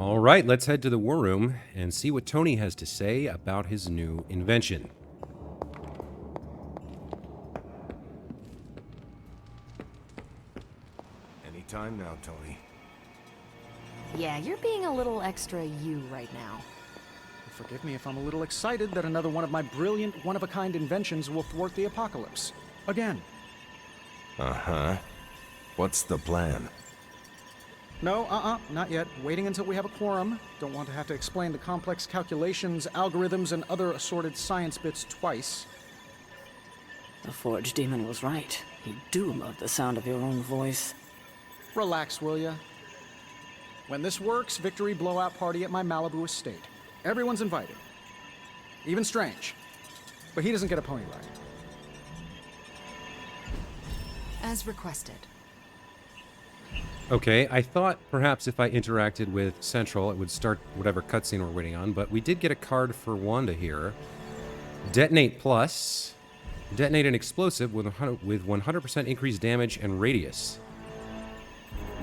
All right, let's head to the war room and see what Tony has to say about his new invention. Anytime now, Tony. Yeah, you're being a little extra you right now. Forgive me if I'm a little excited that another one of my brilliant, one-of-a-kind inventions will thwart the apocalypse. Again. Uh-huh. What's the plan? No, not yet. Waiting until we have a quorum. Don't want to have to explain the complex calculations, algorithms, and other assorted science bits twice. The Forge Demon was right. You do love the sound of your own voice. Relax, will ya? When this works, victory blowout party at my Malibu estate. Everyone's invited. Even Strange. But he doesn't get a pony ride. As requested. Okay, I thought perhaps if I interacted with Central, it would start whatever cutscene we're waiting on, but we did get a card for Wanda here. Detonate Plus. Detonate an explosive with 100% increased damage and radius.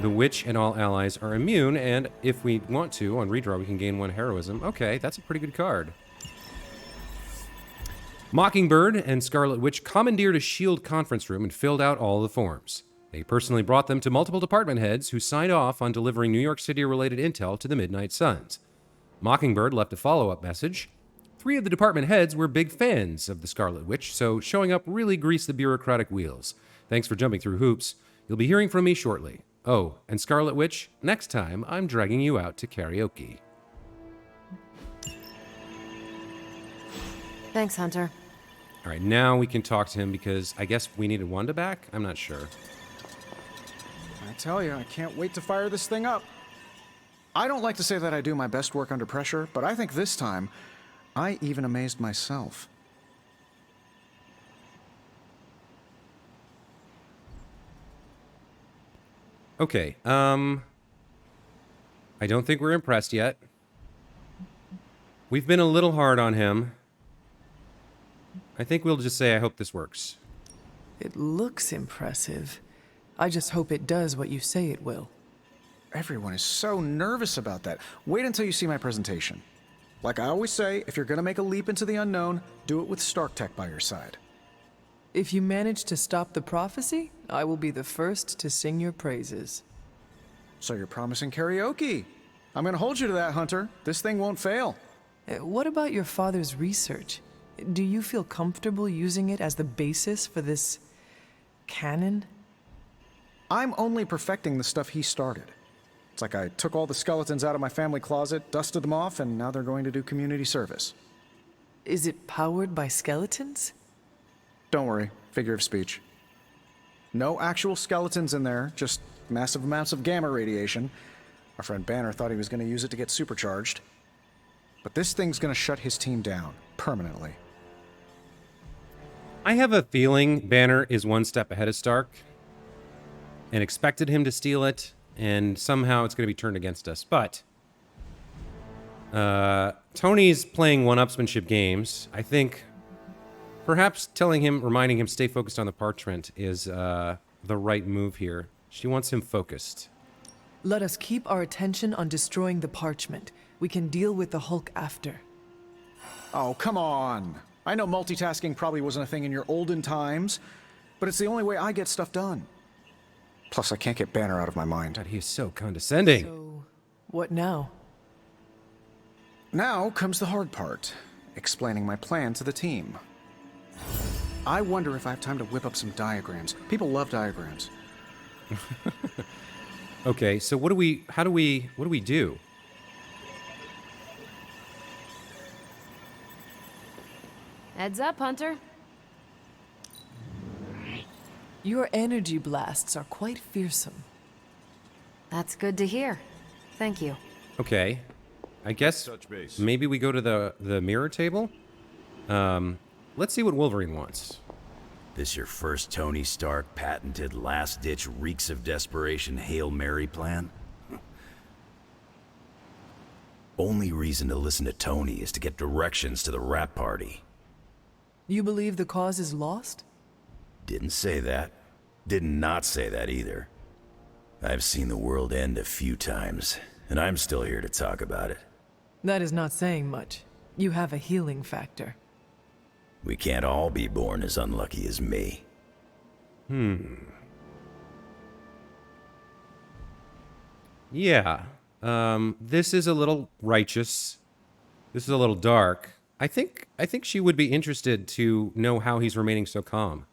The witch and all allies are immune, and if we want to, on redraw, we can gain 1 heroism. Okay, that's a pretty good card. Mockingbird and Scarlet Witch commandeered a S.H.I.E.L.D. conference room and filled out all the forms. They personally brought them to multiple department heads who signed off on delivering New York City-related intel to the Midnight Suns. Mockingbird left a follow-up message. 3 of the department heads were big fans of the Scarlet Witch, so showing up really greased the bureaucratic wheels. Thanks for jumping through hoops. You'll be hearing from me shortly. Oh, and Scarlet Witch, next time I'm dragging you out to karaoke. Thanks, Hunter. All right, now we can talk to him because I guess we needed Wanda back? I'm not sure. I tell you, I can't wait to fire this thing up. I don't like to say that I do my best work under pressure, but I think this time, I even amazed myself. Okay, I don't think we're impressed yet. We've been a little hard on him. I think we'll just say I hope this works. It looks impressive. I just hope it does what you say it will. Everyone is so nervous about that. Wait until you see my presentation. Like I always say, if you're gonna make a leap into the unknown, do it with Stark Tech by your side. If you manage to stop the prophecy, I will be the first to sing your praises. So you're promising karaoke. I'm gonna hold you to that, Hunter. This thing won't fail. What about your father's research? Do you feel comfortable using it as the basis for this canon? I'm only perfecting the stuff he started. It's like I took all the skeletons out of my family closet, dusted them off, and now they're going to do community service. Is it powered by skeletons? Don't worry, figure of speech. No actual skeletons in there, just massive amounts of gamma radiation. Our friend Banner thought he was going to use it to get supercharged. But this thing's going to shut his team down, permanently. I have a feeling Banner is one step ahead of Stark and expected him to steal it, and somehow it's going to be turned against us. But Tony's playing one-upsmanship games. I think perhaps reminding him stay focused on the parchment is the right move here. She wants him focused. Let us keep our attention on destroying the parchment. We can deal with the Hulk after. Oh, come on. I know multitasking probably wasn't a thing in your olden times, but it's the only way I get stuff done. Plus, I can't get Banner out of my mind. God, he is so condescending. So, what now? Now comes the hard part, explaining my plan to the team. I wonder if I have time to whip up some diagrams. People love diagrams. Okay, so what do we do? Heads up, Hunter. Your energy blasts are quite fearsome. That's good to hear. Thank you. Okay, I guess Touch base. maybe we go to the mirror table. Let's see what Wolverine wants. This your first Tony Stark patented last-ditch reeks of desperation Hail Mary plan? Only reason to listen to Tony is to get directions to the rap party. You believe the cause is lost? Didn't say that. Did not say that either. I've seen the world end a few times, And I'm still here to talk about it. That is not saying much. You have a healing factor. We can't all be born as unlucky as me. Yeah. This is a little righteous. This is a little dark. I think she would be interested to know how he's remaining so calm.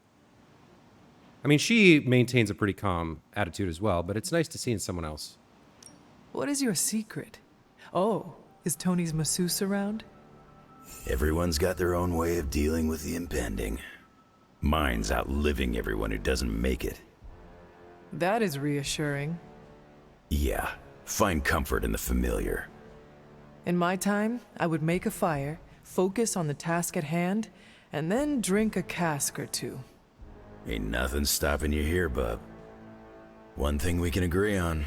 I mean, she maintains a pretty calm attitude as well, but it's nice to see in someone else. What is your secret? Oh, is Tony's masseuse around? Everyone's got their own way of dealing with the impending. Mine's outliving everyone who doesn't make it. That is reassuring. Yeah, find comfort in the familiar. In my time, I would make a fire, focus on the task at hand, and then drink a cask or two. Ain't nothing stopping you here, bub. One thing we can agree on,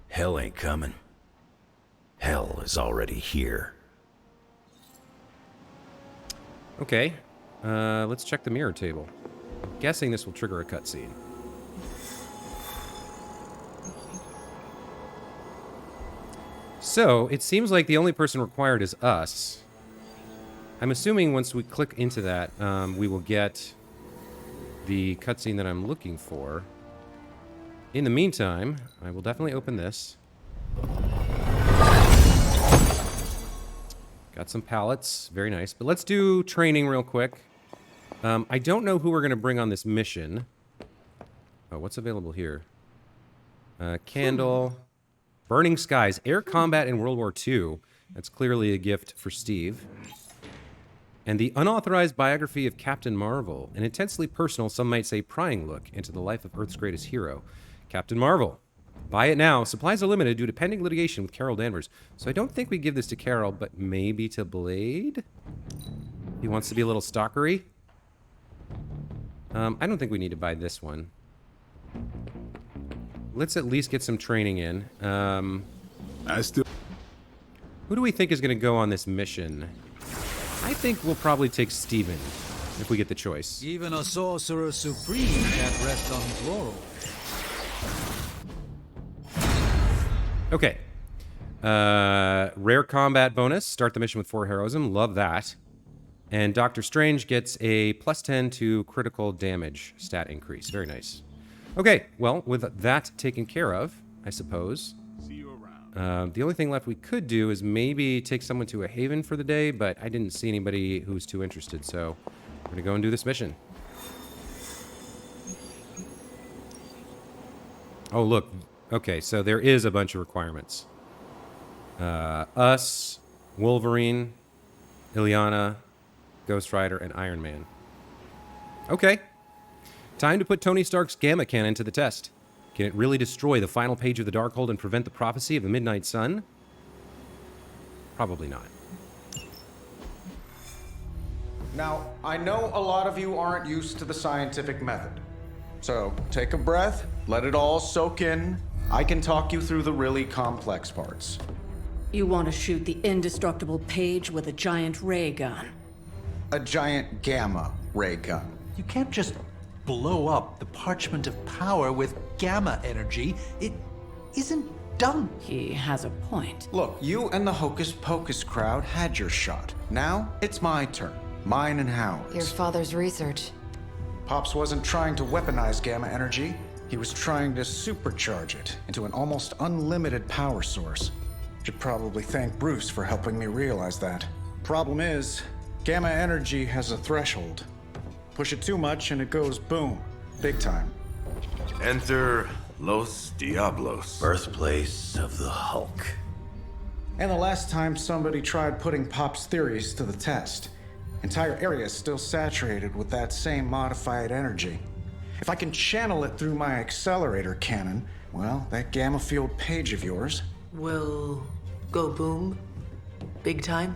hell ain't coming. Hell is already here. Okay, let's check the mirror table. Guessing this will trigger a cutscene. So, it seems like the only person required is us. I'm assuming once we click into that, we will get the cutscene that I'm looking for. In the meantime, I will definitely open this. Got some pallets, very nice. But let's do training real quick. I don't know who we're going to bring on this mission. Oh, what's available here? Candle. Burning Skies, Air Combat in World War II. That's clearly a gift for Steve. And the unauthorized biography of Captain Marvel, an intensely personal, some might say prying look into the life of Earth's greatest hero, Captain Marvel. Buy it now. Supplies are limited due to pending litigation with Carol Danvers. So I don't think we give this to Carol, but maybe to Blade? He wants to be a little stalkery. I don't think we need to buy this one. Let's at least get some training in. Who do we think is going to go on this mission? I think we'll probably take Steven, if we get the choice. Even a sorcerer supreme can't rest on his laurels. Okay. Rare combat bonus. Start the mission with 4 heroism. Love that. And Doctor Strange gets a +10 to critical damage stat increase. Very nice. Okay, well, with that taken care of, I suppose. See you around. The only thing left we could do is maybe take someone to a haven for the day, but I didn't see anybody who's too interested, so we're going to go and do this mission. Oh, look. Okay, so there is a bunch of requirements. Us, Wolverine, Illyana, Ghost Rider, and Iron Man. Okay. Time to put Tony Stark's gamma cannon to the test. Can it really destroy the final page of the Darkhold and prevent the prophecy of the Midnight Sun? Probably not. Now, I know a lot of you aren't used to the scientific method. So, take a breath, let it all soak in. I can talk you through the really complex parts. You want to shoot the indestructible page with a giant ray gun. A giant gamma ray gun. You can't just blow up the parchment of power with gamma energy. It isn't done. He has a point. Look, you and the Hocus Pocus crowd had your shot. Now, it's my turn. Mine and Howard's. Your father's research. Pops wasn't trying to weaponize gamma energy. He was trying to supercharge it into an almost unlimited power source. Should probably thank Bruce for helping me realize that. Problem is, gamma energy has a threshold. Push it too much and it goes boom. Big time. Enter Los Diablos. Birthplace of the Hulk. And the last time somebody tried putting Pop's theories to the test, entire area is still saturated with that same modified energy. If I can channel it through my accelerator cannon, well, that gamma field page of yours Will go boom? Big time?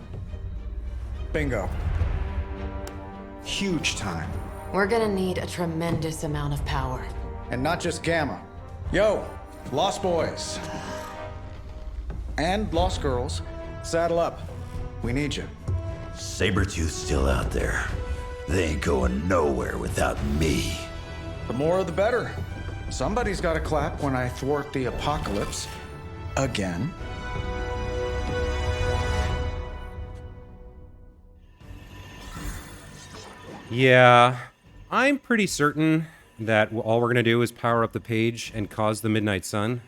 bingo. Huge time. We're gonna need a tremendous amount of power. And not just gamma. Yo, Lost Boys. And Lost Girls, saddle up. We need you. Sabretooth's still out there. They ain't going nowhere without me. The more the better. Somebody's gotta clap when I thwart the apocalypse. Again. Yeah, I'm pretty certain that all we're going to do is power up the page and cause the Midnight Sun.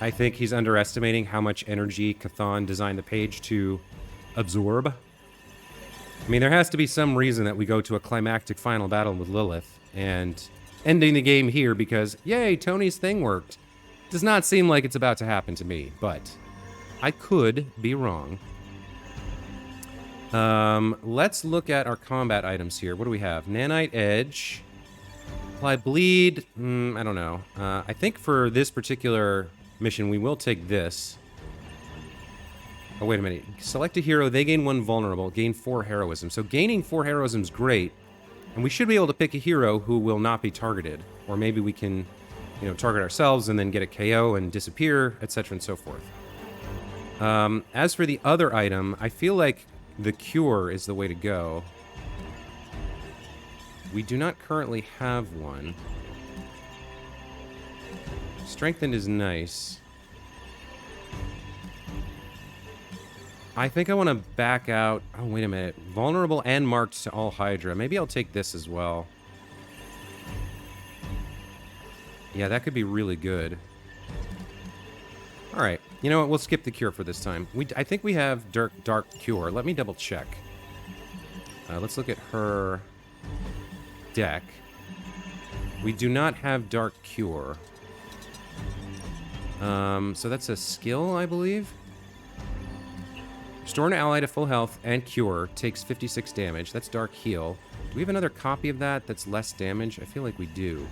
I think he's underestimating how much energy Chthon designed the page to absorb. I mean, there has to be some reason that we go to a climactic final battle with Lilith and ending the game here because, yay, Tony's thing worked. Does not seem like it's about to happen to me, but I could be wrong. Let's look at our combat items here. What do we have? Nanite Edge. Apply Bleed. I don't know. I think for this particular mission, we will take this. Oh, wait a minute. Select a hero. They gain 1 vulnerable. Gain 4 heroism. So gaining 4 heroism is great. And we should be able to pick a hero who will not be targeted. Or maybe we can, you know, target ourselves and then get a KO and disappear, etc. and so forth. As for the other item, I feel like the Cure is the way to go. We do not currently have one. Strengthened is nice. I think I want to back out. Oh, wait a minute. Vulnerable and marked to all Hydra. Maybe I'll take this as well. Yeah, that could be really good. All right. You know what? We'll skip the Cure for this time. I think we have Dark Cure. Let me double check. Let's look at her deck. We do not have Dark Cure. So that's a skill, I believe. Restore an ally to full health and Cure. Takes 56 damage. That's Dark Heal. Do we have another copy of that that's less damage? I feel like we do.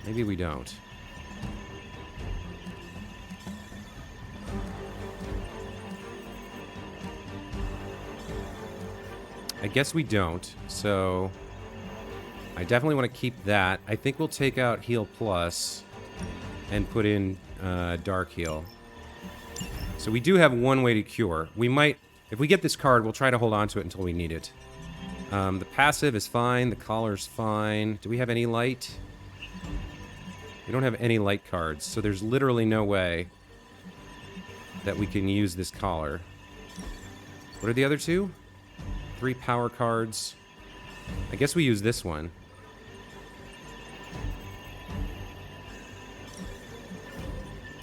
Maybe we don't. I guess we don't, so I definitely want to keep that. I think we'll take out Heal Plus and put in Dark Heal. So we do have one way to cure. We might, if we get this card, we'll try to hold on to it until we need it. The passive is fine, the collar's fine. Do we have any light? We don't have any light cards, so there's literally no way that we can use this collar. What are the other two? 3 power cards. I guess we use this one.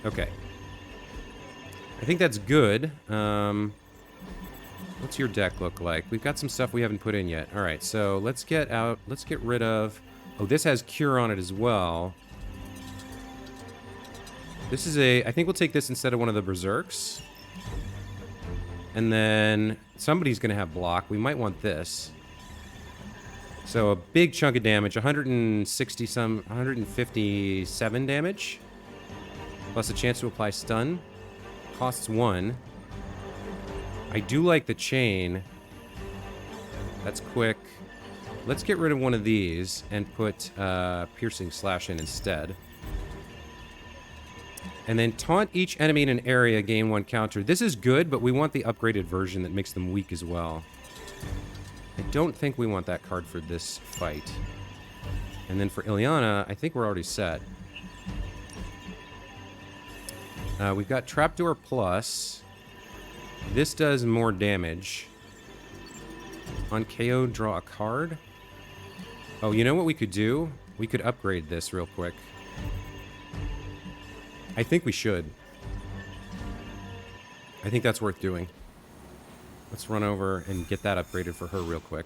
Okay. I think that's good. What's your deck look like? We've got some stuff we haven't put in yet. All right, so let's get rid of... Oh, this has Cure on it as well. This is a... I think we'll take this instead of one of the Berserks. And then somebody's going to have block. We might want this. So a big chunk of damage, 157 damage. Plus a chance to apply stun. Costs 1. I do like the chain. That's quick. Let's get rid of one of these and put Piercing Slash in instead. And then taunt each enemy in an area, gain 1 counter. This is good, but we want the upgraded version that makes them weak as well. I don't think we want that card for this fight. And then for Ilyana, I think we're already set. We've got Trapdoor Plus. This does more damage. On KO, draw a card. Oh, you know what we could do? We could upgrade this real quick. I think we should. I think that's worth doing. Let's run over and get that upgraded for her real quick.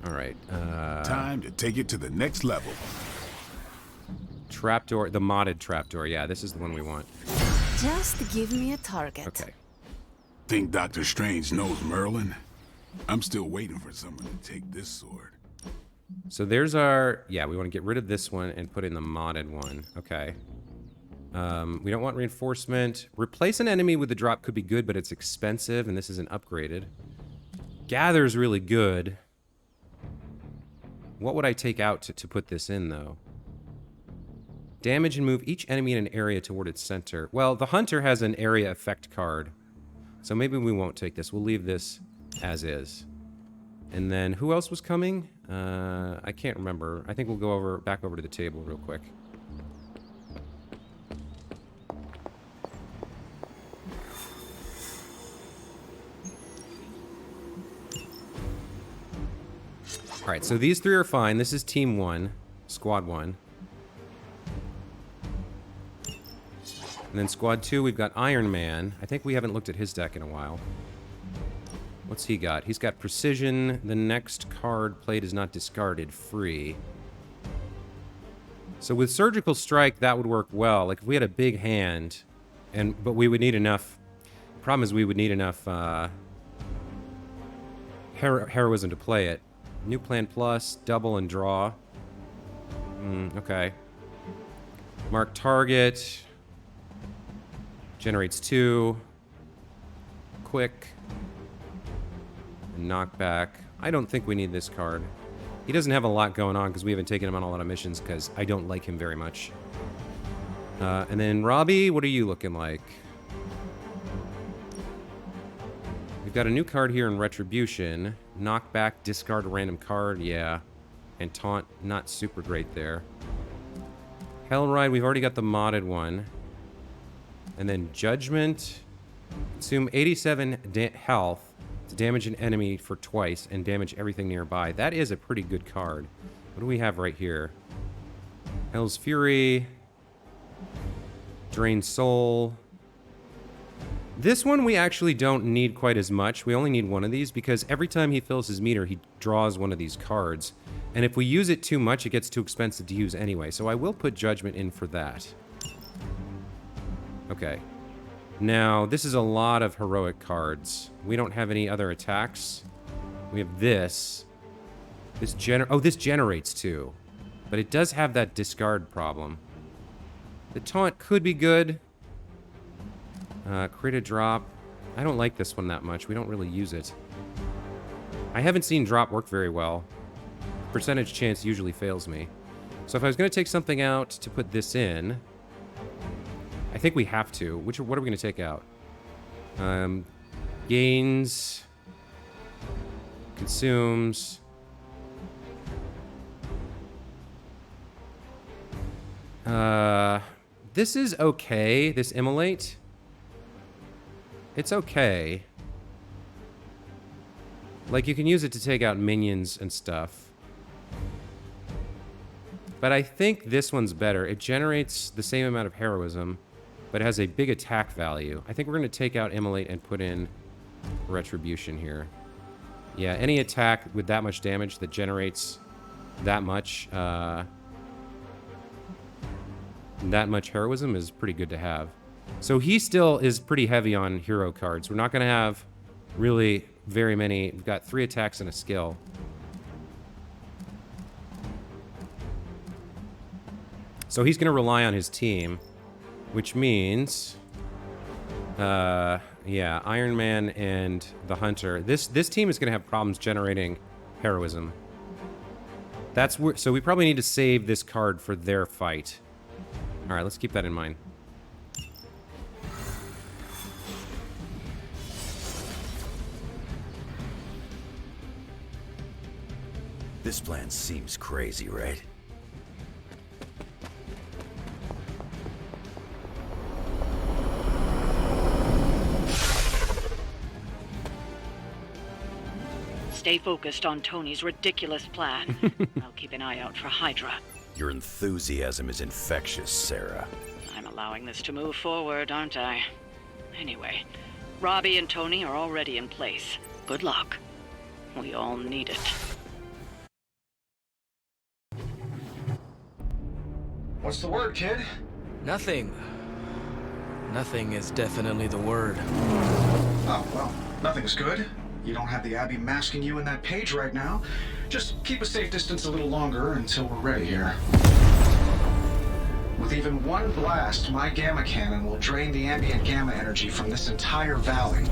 All right. Time to take it to the next level. Trapdoor, the modded trapdoor. Yeah, this is the one we want. Just give me a target. Okay. Think Doctor Strange knows Merlin? I'm still waiting for someone to take this sword. So there's our... Yeah, we want to get rid of this one and put in the modded one. Okay. We don't want reinforcement. Replace an enemy with the drop could be good, but it's expensive, and this isn't upgraded. Gather's really good. What would I take out to put this in, though? Damage and move each enemy in an area toward its center. Well, the Hunter has an area effect card. So maybe we won't take this. We'll leave this as is. And then who else was coming? I can't remember. I think we'll go back over to the table real quick. All right, so these three are fine. This is Team 1, Squad 1. And then Squad 2, we've got Iron Man. I think we haven't looked at his deck in a while. What's he got? He's got Precision. The next card played is not discarded. Free. So with Surgical Strike, that would work well. Like if we had a big hand, but we would need enough... Problem is we would need enough heroism to play it. New Plan Plus, double and draw. Okay. Mark target. Generates 2. Quick. And knockback. I don't think we need this card. He doesn't have a lot going on because we haven't taken him on a lot of missions because I don't like him very much. And then Robbie, what are you looking like? We've got a new card here in Retribution. Knockback, discard a random card, yeah. And Taunt, not super great there. Hellride, we've already got the modded one. And then Judgment. Consume 87 health to damage an enemy for twice and damage everything nearby. That is a pretty good card. What do we have right here? Hell's Fury. Drain Soul. This one we actually don't need quite as much. We only need one of these because every time he fills his meter, he draws one of these cards. And if we use it too much, it gets too expensive to use anyway. So I will put Judgment in for that. Okay. Now, this is a lot of heroic cards. We don't have any other attacks. We have this. This generates 2. But it does have that discard problem. The Taunt could be good. Crit a drop. I don't like this one that much. We don't really use it. I haven't seen drop work very well. Percentage chance usually fails me. So if I was going to take something out to put this in, I think we have to. What are we going to take out? Gains. Consumes. This is okay. This Immolate. It's okay. Like, you can use it to take out minions and stuff. But I think this one's better. It generates the same amount of heroism, but it has a big attack value. I think we're going to take out Immolate and put in Retribution here. Yeah, any attack with that much damage that generates that much heroism is pretty good to have. So he still is pretty heavy on hero cards. We're not going to have really very many. We've got 3 attacks and a skill. So he's going to rely on his team, which means, yeah, Iron Man and the Hunter. This team is going to have problems generating heroism. So we probably need to save this card for their fight. All right, let's keep that in mind. This plan seems crazy, right? Stay focused on Tony's ridiculous plan. I'll keep an eye out for Hydra. Your enthusiasm is infectious, Sarah. I'm allowing this to move forward, aren't I? Anyway, Robbie and Tony are already in place. Good luck. We all need it. What's the word, kid? Nothing. Nothing is definitely the word. Oh, well, nothing's good. You don't have the Abbey masking you in that page right now. Just keep a safe distance a little longer until we're ready here. With even one blast, my gamma cannon will drain the ambient gamma energy from this entire valley.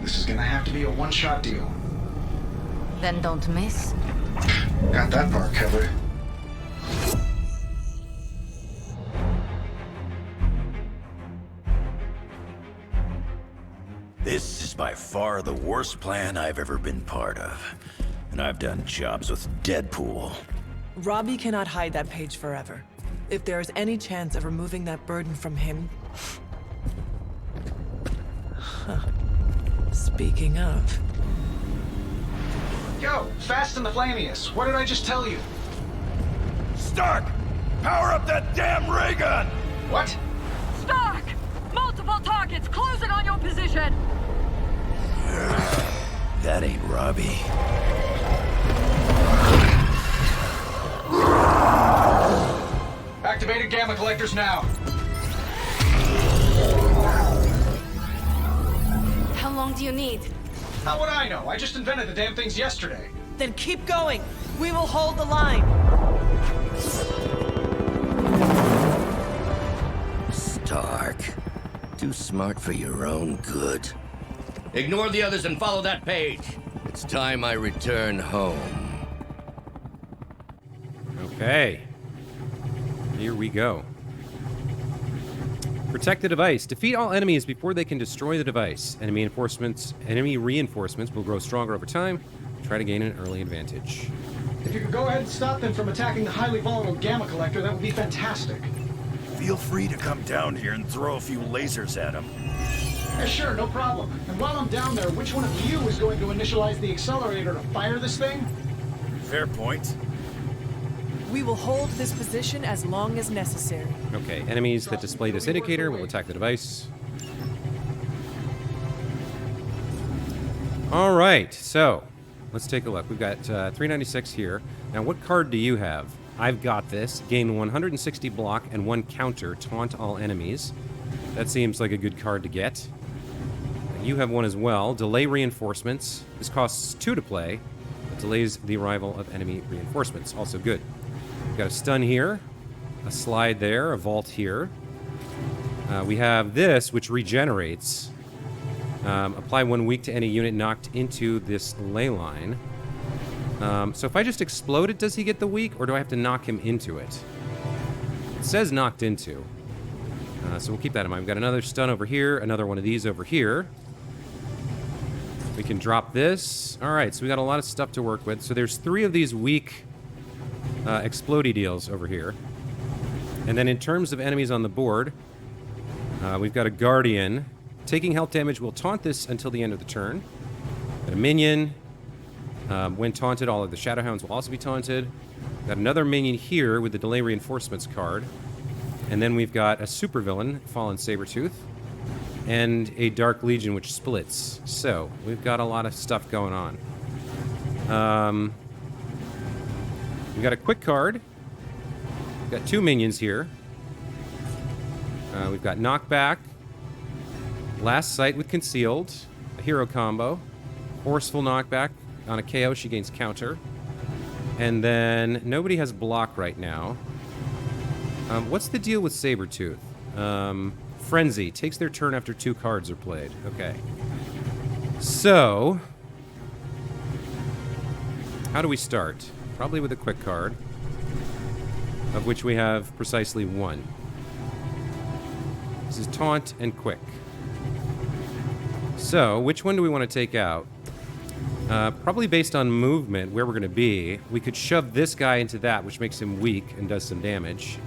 This is gonna have to be a one-shot deal. Then don't miss. Got that part covered. This is by far the worst plan I've ever been part of. And I've done jobs with Deadpool. Robbie cannot hide that page forever. If there is any chance of removing that burden from him... Speaking of... Yo, Fast and the Flamius, what did I just tell you? Stark! Power up that damn ray gun! What? Stark! Multiple targets closing on your position! That ain't Robbie. Activated gamma collectors now. How long do you need? How would I know? I just invented the damn things yesterday. Then keep going. We will hold the line. Stark. Too smart for your own good. Ignore the others and follow that page. It's time I return home. Okay. Here we go. Protect the device. Defeat all enemies before they can destroy the device. Enemy reinforcements will grow stronger over time. Try to gain an early advantage. If you could go ahead and stop them from attacking the highly volatile gamma collector, that would be fantastic. Feel free to come down here and throw a few lasers at him. Yeah, sure, no problem. And while I'm down there, which one of you is going to initialize the accelerator to fire this thing? Fair point. We will hold this position as long as necessary. Okay, enemies that display this indicator will attack the device. All right, so let's take a look. We've got 396 here. Now, what card do you have? I've got this. Gain 160 block and 1 counter. Taunt all enemies. That seems like a good card to get. You have one as well. Delay reinforcements. This costs 2 to play. It delays the arrival of enemy reinforcements. Also good. We've got a stun here. A slide there. A vault here. We have this, which regenerates. Apply 1 weak to any unit knocked into this ley line. So if I just explode it, does he get the weak, or do I have to knock him into it? It says knocked into. So we'll keep that in mind. We've got another stun over here, another one of these over here. We can drop this. All right, so we got a lot of stuff to work with. So there's 3 of these weak explodey deals over here. And then in terms of enemies on the board, we've got a Guardian. Taking health damage will taunt this until the end of the turn. Got a minion. When taunted, all of the Shadowhounds will also be taunted. Got another minion here with the Delay Reinforcements card. And then we've got a supervillain, Fallen Sabretooth, and a Dark Legion, which splits. So, we've got a lot of stuff going on. We've got a quick card. We've got 2 minions here. We've got Knockback, Last Sight with Concealed, a hero combo, Forceful Knockback. On a KO, she gains counter. And then nobody has block right now. What's the deal with Sabretooth? Frenzy. Takes their turn after 2 cards are played. Okay. So, how do we start? Probably with a quick card, of which we have precisely 1. This is Taunt and Quick. So, which one do we want to take out? Probably based on movement, where we're going to be. We could shove this guy into that, which makes him weak and does some damage.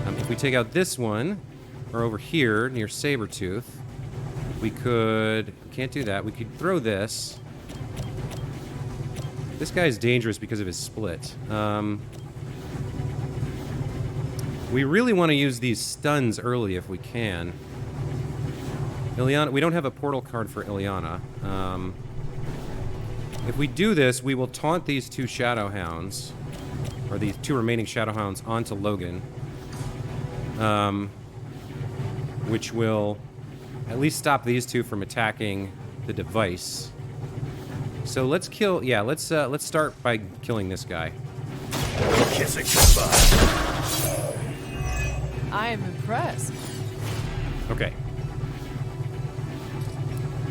If we take out this one, or over here, near Sabretooth, we could... Can't do that. We could throw this. This guy's dangerous because of his split. We really want to use these stuns early if we can. Ilyana... We don't have a portal card for Ilyana. If we do this, we will taunt these 2 Shadowhounds, or these 2 remaining Shadowhounds, onto Logan. Which will at least stop these 2 from attacking the device. So let's kill... Yeah, let's start by killing this guy. Kiss it goodbye. I am impressed. Okay.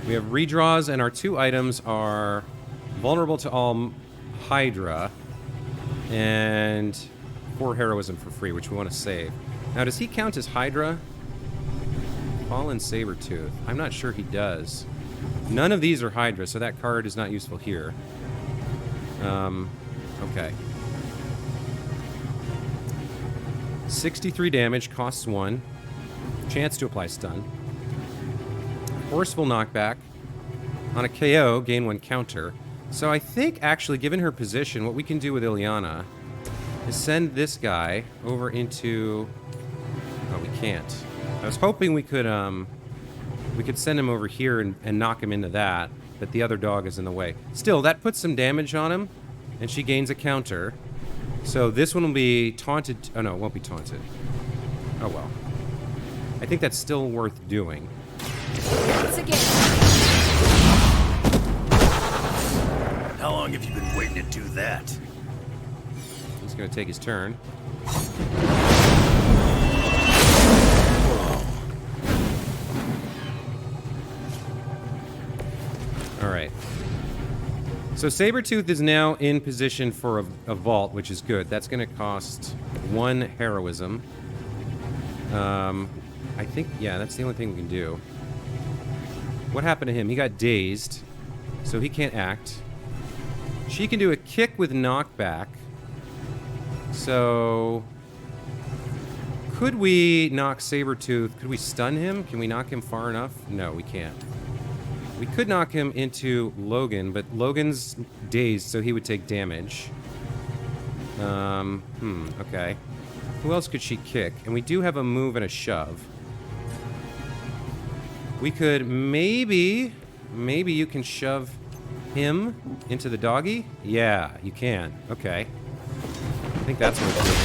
We have redraws, and our 2 items are vulnerable to all Hydra and 4 heroism for free, which we want to save. Now, does he count as Hydra? Fallen Sabretooth. I'm not sure he does. None of these are Hydra, so that card is not useful here. Okay. 63 damage, costs 1. Chance to apply stun. Forceful Knockback. On a KO, gain 1 counter. So I think, actually, given her position, what we can do with Ilyana is send this guy over into... Oh, we can't. I was hoping we could send him over here and knock him into that, but the other dog is in the way. Still, that puts some damage on him, and she gains a counter. So this one will be taunted. Oh, no, it won't be taunted. Oh, well. I think that's still worth doing. Once again. How long have you been waiting to do that? He's going to take his turn. All right. So Sabretooth is now in position for a vault, which is good. That's going to cost 1 heroism. I think, yeah, that's the only thing we can do. What happened to him? He got dazed, so he can't act. She can do a kick with knockback. So... Could we knock Sabretooth? Could we stun him? Can we knock him far enough? No, we can't. We could knock him into Logan, but Logan's dazed, so he would take damage. Okay. Who else could she kick? And we do have a move and a shove. We could maybe you can shove him into the doggy? Yeah, you can. Okay. I think that's what we're doing.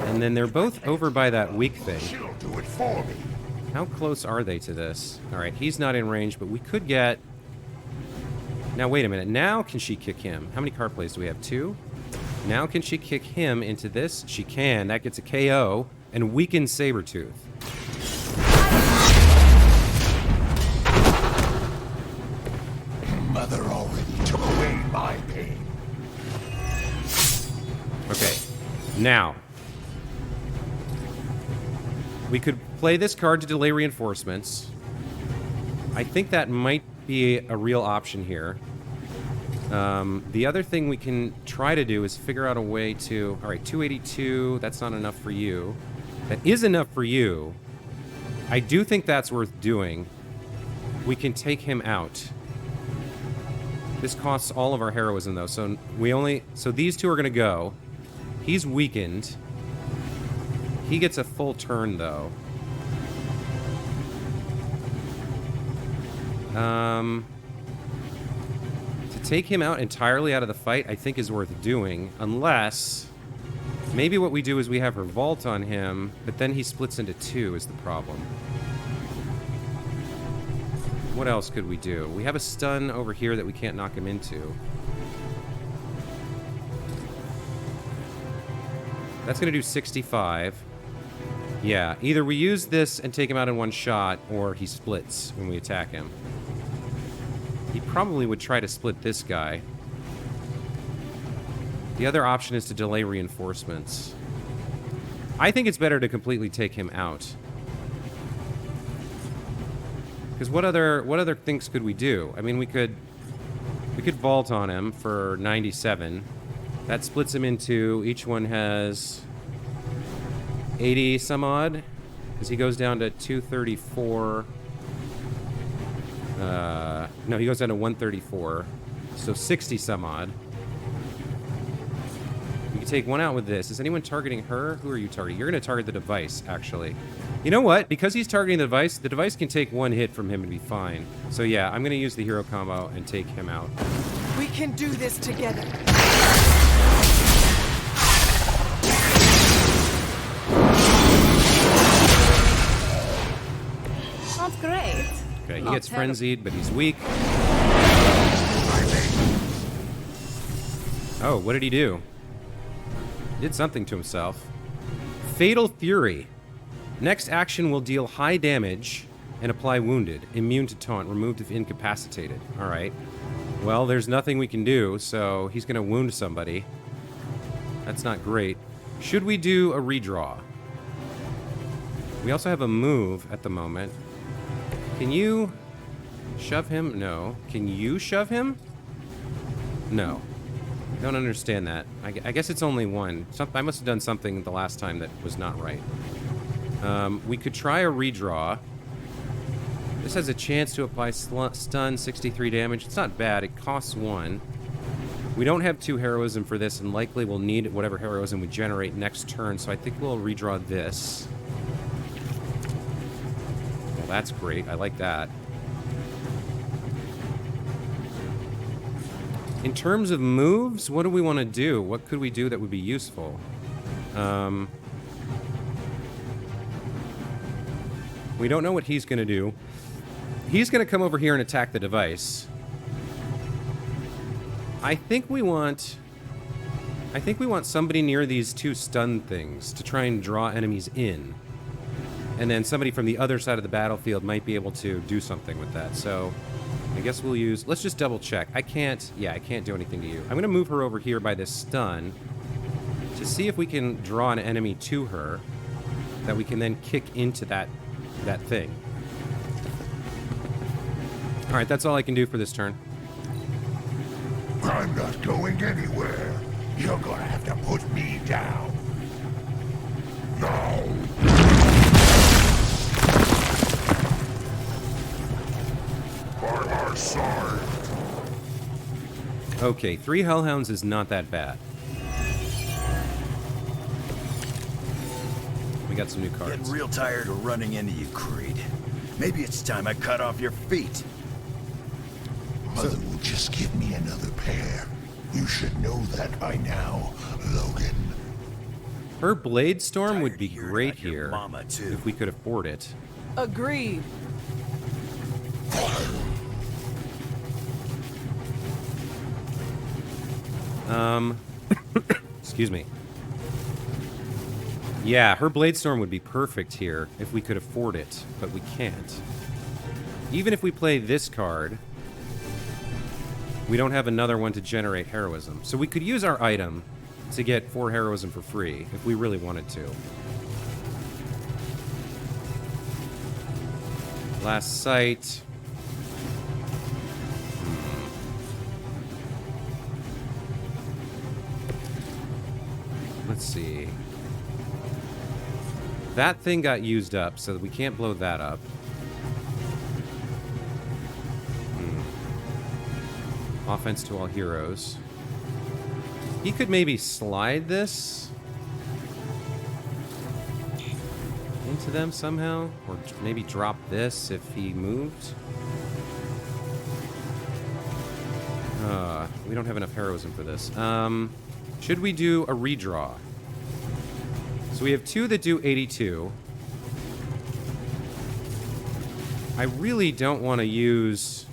And then they're both over by that weak thing. She'll do it for me. How close are they to this? All right, he's not in range, but we could get... Now, wait a minute. Now can she kick him? How many card plays do we have? 2? Now can she kick him into this? She can. That gets a KO and weakens Sabretooth. Mother already took away my pain. Okay. Now. We could play this card to delay reinforcements. I think that might be a real option here. The other thing we can try to do is figure out a way to... Alright, 282, that's not enough for you. That is enough for you. I do think that's worth doing. We can take him out. This costs all of our heroism, though, so so these two are going to go. He's weakened. He gets a full turn, though. To take him out entirely out of the fight, I think is worth doing, unless... Maybe what we do is we have her vault on him, but then he splits into 2 is the problem. What else could we do? We have a stun over here that we can't knock him into. That's going to do 65. Yeah, either we use this and take him out in one shot, or he splits when we attack him. He probably would try to split this guy. The other option is to delay reinforcements. I think it's better to completely take him out. Because what other things could we do? I mean, we could vault on him for 97. That splits him into, each one has 80 some odd, because he goes down to 234. No, he goes down to 134, so 60 some odd. We can take one out with this. Is anyone targeting her? Who are you targeting? You're going to target the device, actually. You know what? Because he's targeting the device can take 1 hit from him and be fine. So yeah, I'm going to use the hero combo and take him out. We can do this together. Not great. Okay, he gets frenzied, but he's weak. Oh, what did he do? He did something to himself. Fatal Fury. Next action will deal high damage and apply wounded. Immune to taunt. Removed if incapacitated. Alright. Well, there's nothing we can do, so he's going to wound somebody. That's not great. Should we do a redraw? We also have a move at the moment. Can you shove him? No. Can you shove him? No. I don't understand that. I guess it's only 1. I must have done something the last time that was not right. We could try a redraw. This has a chance to apply stun, 63 damage. It's not bad. It costs 1. We don't have 2 heroism for this, and likely we'll need whatever heroism we generate next turn, so I think we'll redraw this. Well, that's great. I like that. In terms of moves, what do we want to do? What could we do that would be useful? We don't know what he's going to do. He's going to come over here and attack the device. I think we want somebody near these 2 stun things to try and draw enemies in. And then somebody from the other side of the battlefield might be able to do something with that. So I guess we'll use... Let's just double check. I can't do anything to you. I'm going to move her over here by this stun to see if we can draw an enemy to her that we can then kick into that thing. Alright, that's all I can do for this turn. I'm not going anywhere. You're gonna have to put me down. Now. By my side. Okay, 3 Hellhounds is not that bad. We got some new cards. Getting real tired of running into you, Creed. Maybe it's time I cut off your feet. Mother will just give me another pair. You should know that by now, Logan. Her Blade Storm would be great here if we could afford it. Agreed. Excuse me. Yeah, her Blade Storm would be perfect here if we could afford it, but we can't. Even if we play this card, we don't have another one to generate heroism. So we could use our item to get 4 heroism for free if we really wanted to. Last Sight. Let's see. That thing got used up, so we can't blow that up. Offense to all heroes. He could maybe slide this into them somehow, or maybe drop this if he moved. We don't have enough heroism for this. Should we do a redraw? So we have 2 that do 82. I really don't want to use...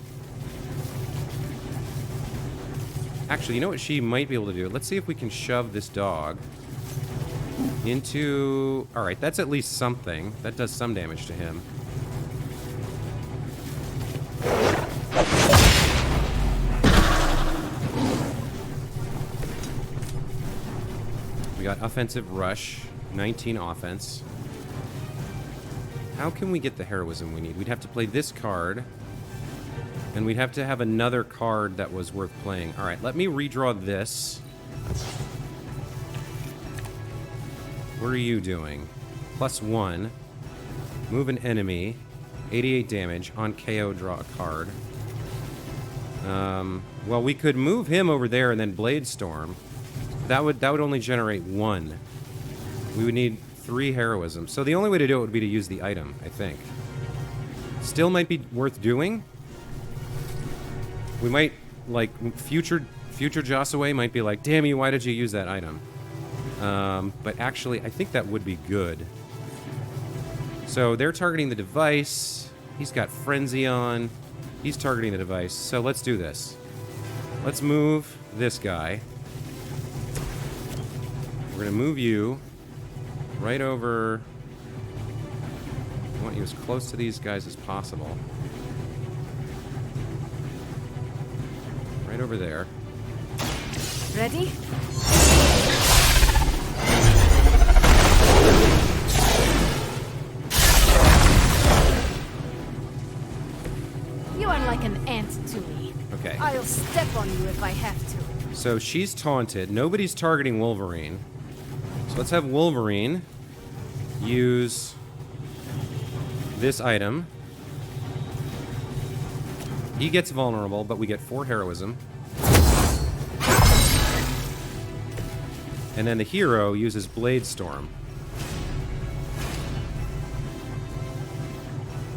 Actually, you know what she might be able to do? Let's see if we can shove this dog into... Alright, that's at least something. That does some damage to him. We got offensive rush, 19 offense. How can we get the heroism we need? We'd have to play this card. And we'd have to have another card that was worth playing. Alright, let me redraw this. What are you doing? +1. Move an enemy. 88 damage. On KO, draw a card. Well, we could move him over there and then Blade Storm. That would only generate 1. We would need 3 heroism. So the only way to do it would be to use the item, I think. Still might be worth doing. We might, like, future Josaway might be like, damn you, why did you use that item? But actually, I think that would be good. So they're targeting the device. He's got Frenzy on. He's targeting the device. So let's do this. Let's move this guy. We're going to move you right over... I want you as close to these guys as possible. Right over there. Ready? You are like an ant to me. Okay. I'll step on you if I have to. So she's taunted. Nobody's targeting Wolverine. So let's have Wolverine use this item. He gets vulnerable, but we get 4 heroism. And then the hero uses Blade Storm.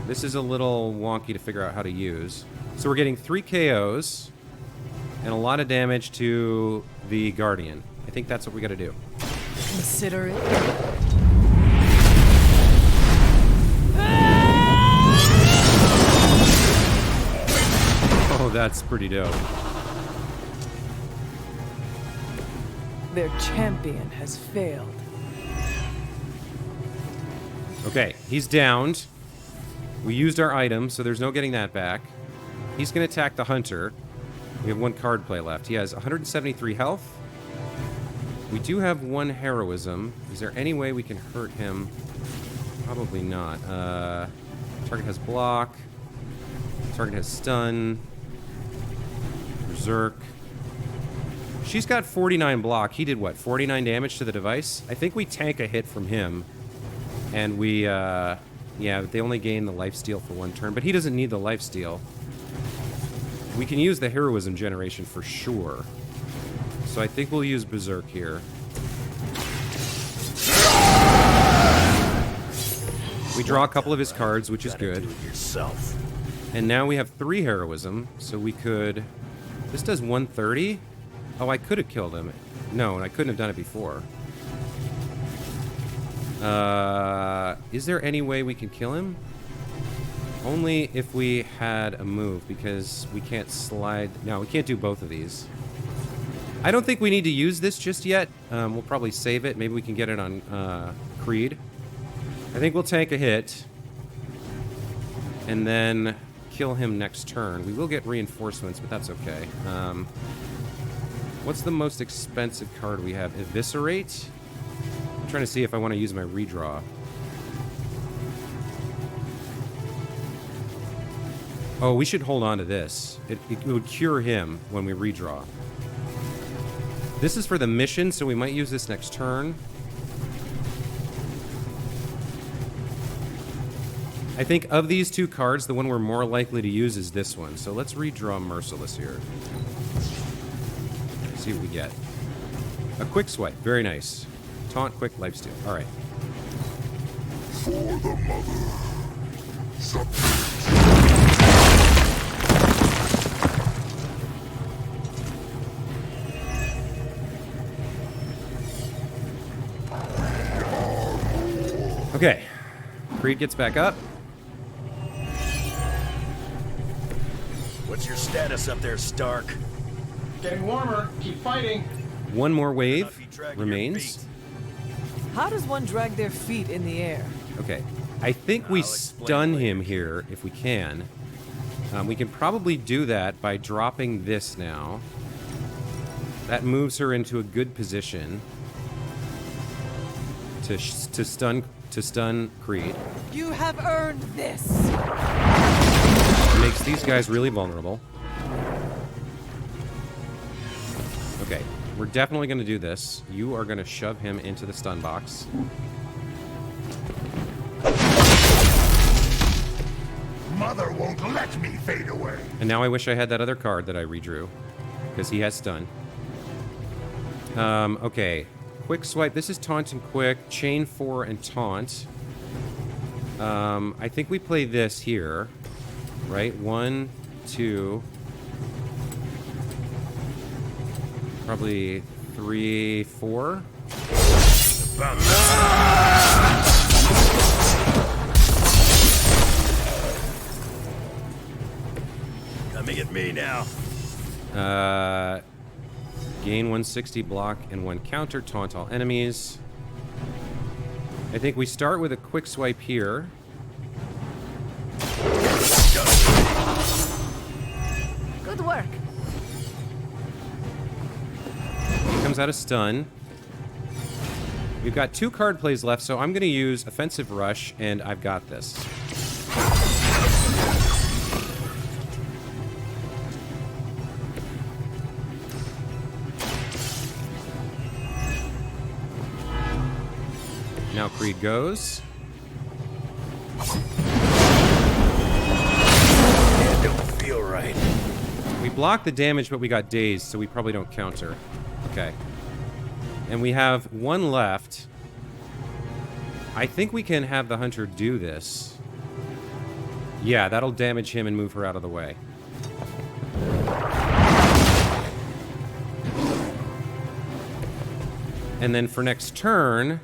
This is a little wonky to figure out how to use. So we're getting 3 KOs and a lot of damage to the Guardian. I think that's what we gotta do. Consider it. Oh, that's pretty dope. Their champion has failed. Okay, he's downed. We used our item, so there's no getting that back. He's going to attack the hunter. We have 1 card play left. He has 173 health. We do have 1 heroism. Is there any way we can hurt him? Probably not. Target has block. Target has stun. Berserk. She's got 49 block. He did what? 49 damage to the device? I think we tank a hit from him. And we, yeah, they only gain the lifesteal for 1 turn, but he doesn't need the lifesteal. We can use the heroism generation for sure. So I think we'll use Berserk here. We draw a couple of his cards, which is good. And now we have 3 heroism, so we could... This does 130? Oh, I could have killed him. No, I couldn't have done it before. Is there any way we can kill him? Only if we had a move, because we can't slide... No, we can't do both of these. I don't think we need to use this just yet. We'll probably save it. Maybe we can get it on Creed. I think we'll tank a hit. And then kill him next turn. We will get reinforcements, but that's okay. What's the most expensive card we have? Eviscerate? I'm trying to see if I want to use my redraw. Oh, we should hold on to this. It would cure him when we redraw. This is for the mission, so we might use this next turn. I think of these 2 cards, the one we're more likely to use is this one. So let's redraw Merciless here. See what we get. A quick swipe. Very nice. Taunt, quick, lifesteal. All right. For the mother. Okay. Creed gets back up. What's your status up there, Stark? Getting warmer. Keep fighting. 1 more wave remains. How does one drag their feet in the air? Okay. I think we stun him here if we can. We can probably do that by dropping this now. That moves her into a good position to stun Creed. You have earned this. Makes these guys really vulnerable. Okay, we're definitely going to do this. You are going to shove him into the stun box. Mother won't let me fade away. And now I wish I had that other card that I redrew, because he has stun. Okay. Quick swipe. This is taunt and quick. Chain 4 and taunt. I think we play this here. Right? 1, 2. Probably 3, 4. Coming at me now. Gain 160 block and 1 counter, taunt all enemies. I think we start with a quick swipe here. Good work. He comes out of stun. We've got 2 card plays left, so I'm going to use Offensive Rush, and I've got this. Now Creed goes. It don't feel right. block the damage, but we got dazed, so we probably don't counter. Okay. And we have one left. I think we can have the hunter do this. Yeah, that'll damage him and move her out of the way. And then for next turn...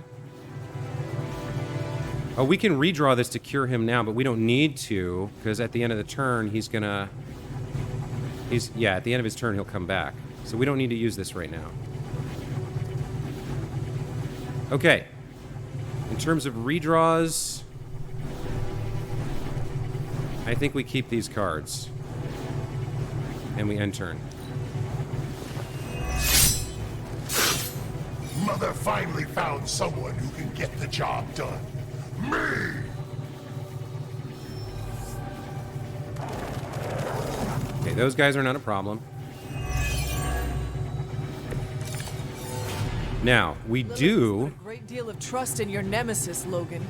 Oh, we can redraw this to cure him now, but we don't need to, because at the end of the turn, he's gonna... Yeah, at the end of his turn, he'll come back. So we don't need to use this right now. Okay. In terms of redraws... I think we keep these cards. And we end turn. Mother finally found someone who can get the job done. Me! Okay, those guys are not a problem. Now, we do... A great deal of trust in your nemesis, Logan.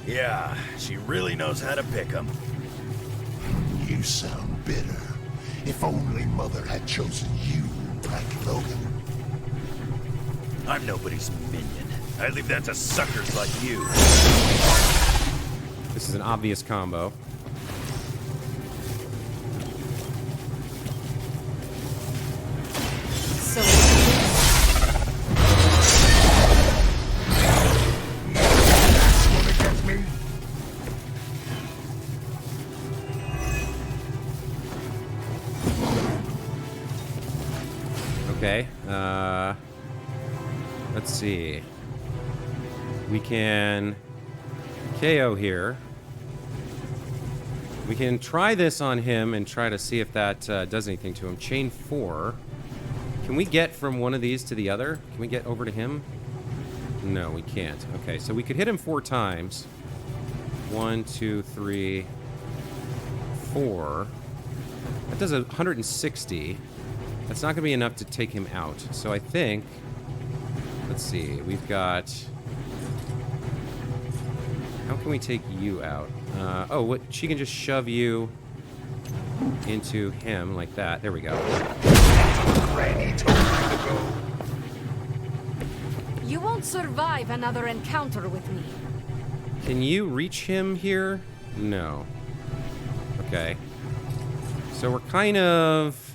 Yeah, she really knows how to pick 'em. You sound bitter. If only Mother had chosen you, Black Logan. I'm nobody's minion. I leave that to suckers like you. This is an obvious combo. So Okay, let's see. We can KO here. We can try this on him and try to see if that does anything to him. Chain 4. Can we get from one of these to the other? Can we get over to him? No, we can't. Okay, so we could hit him 4 times. 1, 2, 3, 4. That does 160. That's not going to be enough to take him out. So I think... Let's see. We've got... How can we take you out? Oh, what? She can just shove you into him like that. There we go. You won't survive another encounter with me. Can you reach him here? No. Okay. So we're kind of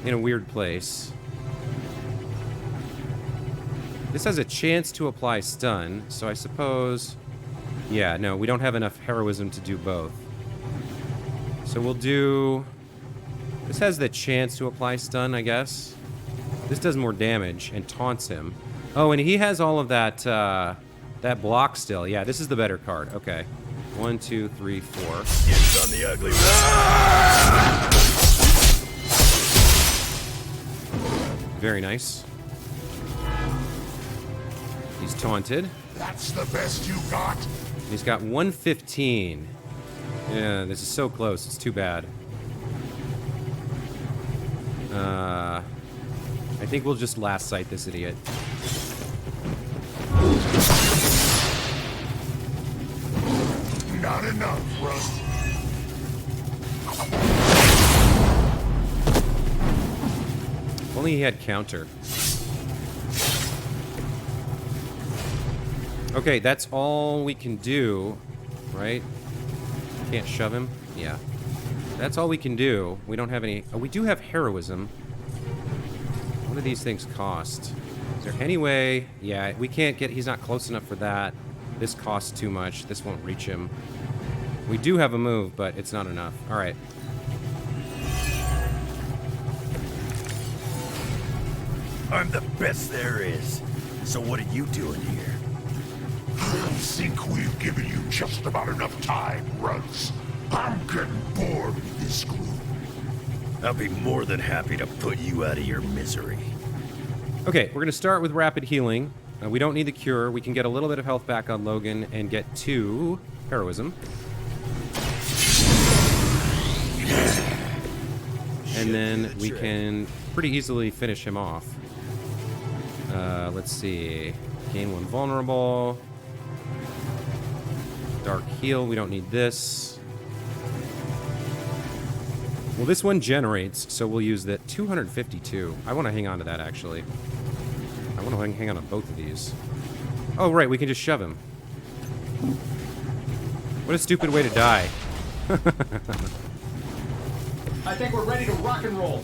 in a weird place. This has a chance to apply stun, so I suppose... Yeah, no, we don't have enough heroism to do both. So we'll do... This has the chance to apply stun, I guess. This does more damage and taunts him. Oh, and he has all of that, that block still. Yeah, this is the better card. Okay. 1, 2, 3, 4. It's on the ugly Very nice. He's taunted. That's the best you got? He's got 115. Yeah, this is so close. It's too bad. I think we'll just last sight this idiot. Not enough, Rust. If only he had counter. Okay, that's all we can do, right? Can't shove him? Yeah. That's all we can do. We don't have any... Oh, we do have heroism. What do these things cost? Is there any way... Yeah, we can't get... He's not close enough for that. This costs too much. This won't reach him. We do have a move, but it's not enough. All right. I'm the best there is. So what are you doing here? I think we've given you just about enough time, Runs. I'm getting bored with this group. I'll be more than happy to put you out of your misery. Okay, we're going to start with rapid healing. We don't need the cure. We can get a little bit of health back on Logan and get 2 heroism. And then we can pretty easily finish him off. Let's see. Gain 1 vulnerable. Dark heal. We don't need this. Well, this one generates, so we'll use that 252. I want to hang on to that, actually. I want to hang on to both of these. Oh, right, we can just shove him. What a stupid way to die. I think we're ready to rock and roll.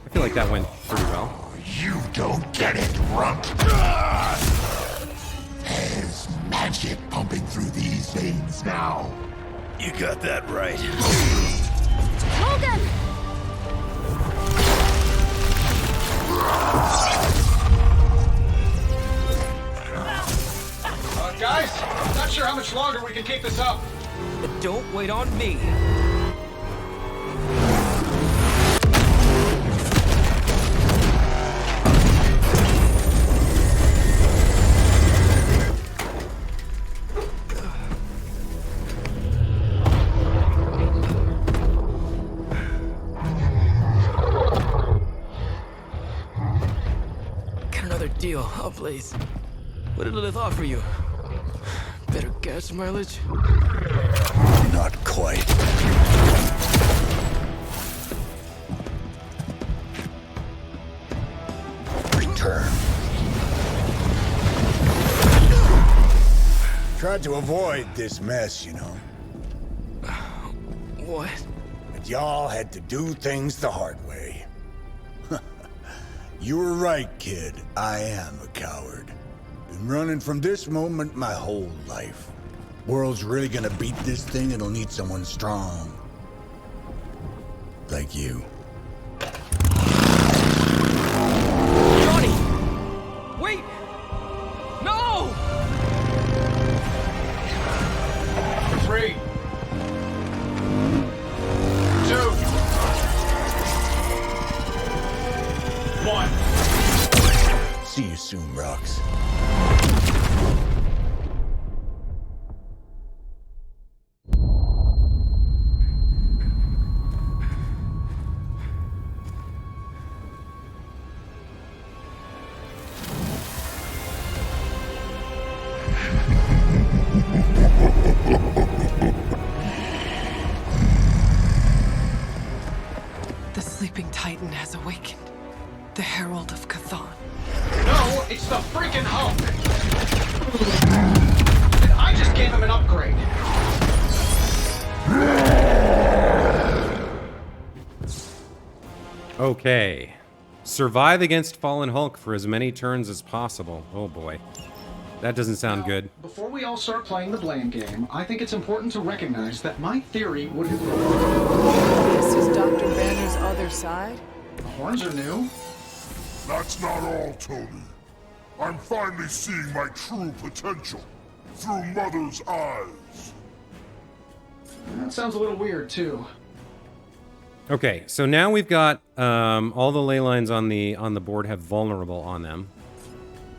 I feel like that went pretty well. You don't get it, runt. There's magic pumping through these veins now. You got that right. Logan! Guys, not sure how much longer we can keep this up. But don't wait on me. Got another deal. Oh, please. What did Lilith offer you? Better gas mileage? Not quite. Return. Tried to avoid this mess, you know. What? But y'all had to do things the hard way. You were right, kid. I am a coward. Been running from this moment my whole life. World's really gonna beat this thing, it'll need someone strong. Like you. Johnny! Wait! No! 3, 2, 1. See you soon, Rox. The sleeping Titan has awakened. The Herald of Chthon. No, it's the freaking Hulk! And I just gave him an upgrade. Okay. Survive against Fallen Hulk for as many turns as possible. Oh boy. That doesn't sound good. Before we all start playing the blame game, I think it's important to recognize that my theory would... This is Dr. Banner's other side? The horns are new. That's not all, Tony. I'm finally seeing my true potential through Mother's eyes. That sounds a little weird, too. Okay, so now we've got all the ley lines on the board have vulnerable on them.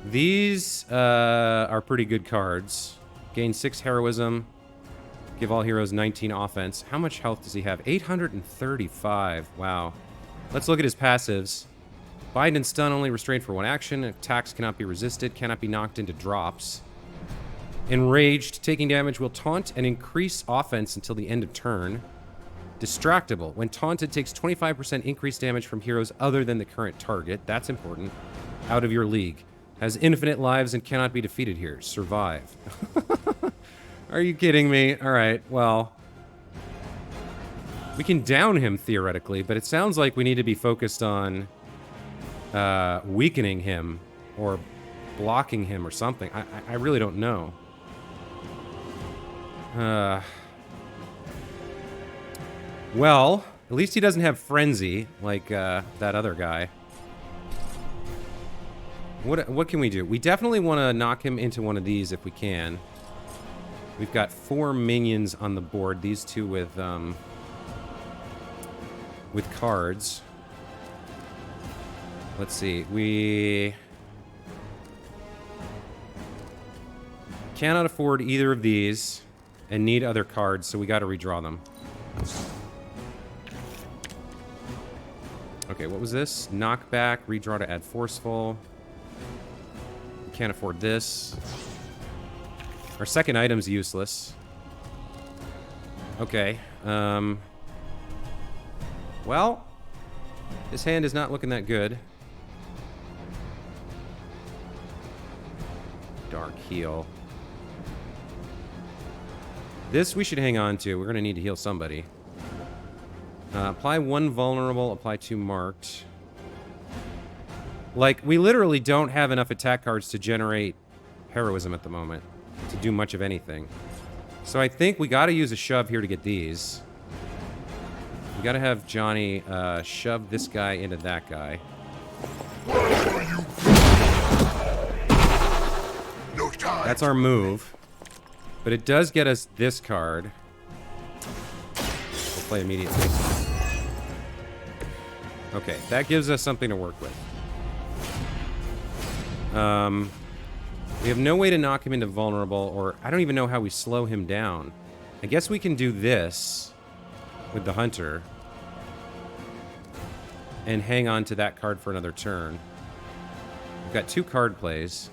These are pretty good cards. Gain 6 heroism. Give all heroes 19 offense. How much health does he have? 835. Wow. Let's look at his passives. Bind and stun only restrained for 1 action. Attacks cannot be resisted. Cannot be knocked into drops. Enraged. Taking damage will taunt and increase offense until the end of turn. Distractible. When taunted, takes 25% increased damage from heroes other than the current target. That's important. Out of your league. Has infinite lives and cannot be defeated here. Survive. Are you kidding me? Alright, well. We can down him, theoretically, but it sounds like we need to be focused on weakening him or blocking him or something. I really don't know. Well, at least he doesn't have Frenzy like that other guy. What can we do? We definitely want to knock him into one of these if we can. We've got 4 minions on the board. These two with cards. Let's see. We cannot afford either of these and need other cards, so we got to redraw them. Okay, what was this? Knockback, redraw to add forceful. Can't afford this. Our second item's useless. Okay. Well, this hand is not looking that good. Dark heal. This we should hang on to. We're going to need to heal somebody. Apply 1 vulnerable, apply 2 marked. Like, we literally don't have enough attack cards to generate heroism at the moment. To do much of anything. So I think we got to use a shove here to get these. We got to have Johnny shove this guy into that guy. That's our move. But it does get us this card. We'll play immediately. Okay, that gives us something to work with. We have no way to knock him into vulnerable, or I don't even know how we slow him down. I guess we can do this with the hunter and hang on to that card for another turn. We've got 2 card plays.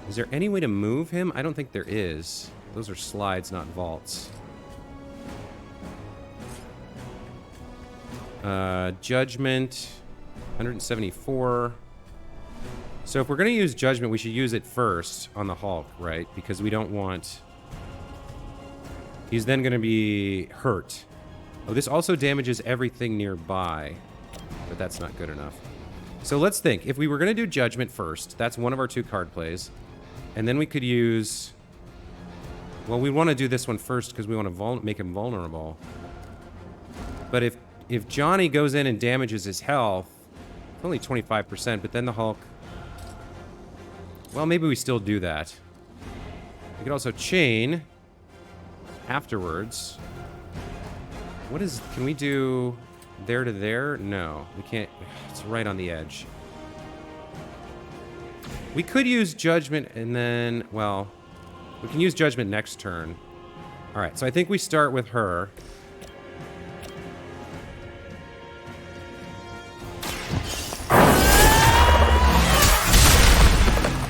Is there any way to move him? I don't think there is. Those are slides, not vaults. Judgment, 174. So if we're going to use Judgment, we should use it first on the Hulk, right? Because we don't want... He's then going to be hurt. Oh, this also damages everything nearby. But that's not good enough. So let's think. If we were going to do Judgment first, that's one of our 2 card plays. And then we could use... Well, we want to do this one first because we want to make him vulnerable. But if Johnny goes in and damages his health, it's only 25%, but then the Hulk... Well, maybe we still do that. We could also chain afterwards. What is... Can we do there to there? No, we can't. It's right on the edge. We could use Judgment and then... Well, we can use Judgment next turn. All right, so I think we start with her.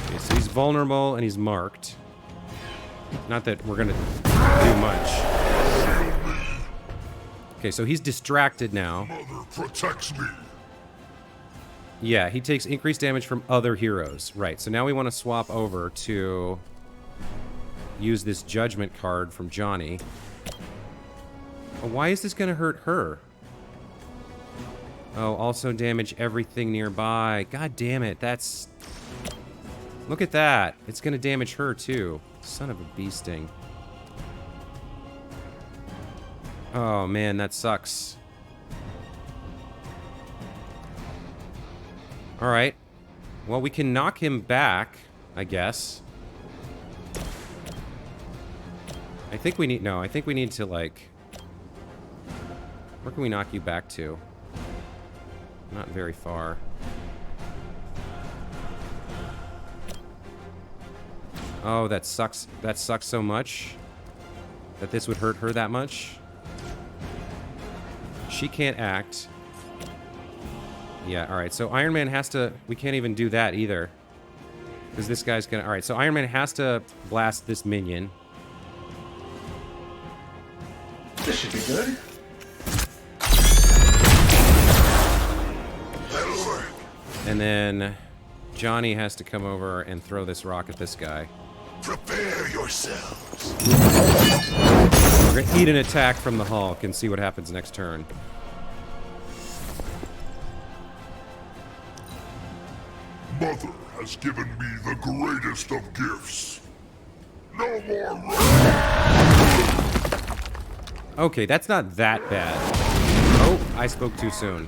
Okay, so he's vulnerable and he's marked. Not that we're gonna do much. Okay, so he's distracted now. Mother protects me. Yeah, he takes increased damage from other heroes. Right, so now we want to swap over to use this Judgment card from Johnny. Oh, why is this going to hurt her? Oh, also damage everything nearby. God damn it, that's... Look at that. It's going to damage her, too. Son of a bee sting. Oh, man, that sucks. Alright. Well, we can knock him back, I guess. I think we need... No, I think we need to, like... Where can we knock you back to? Not very far. Oh, that sucks. That sucks so much. That this would hurt her that much. She can't act. Yeah, alright. So Iron Man has to... We can't even do that either. Because this guy's gonna... Alright, so Iron Man has to blast this minion. This should be good. And then Johnny has to come over and throw this rock at this guy. Prepare yourselves. We're gonna eat an attack from the Hulk and see what happens next turn. Mother has given me the greatest of gifts. No more. Okay, that's not that bad. Oh, I spoke too soon.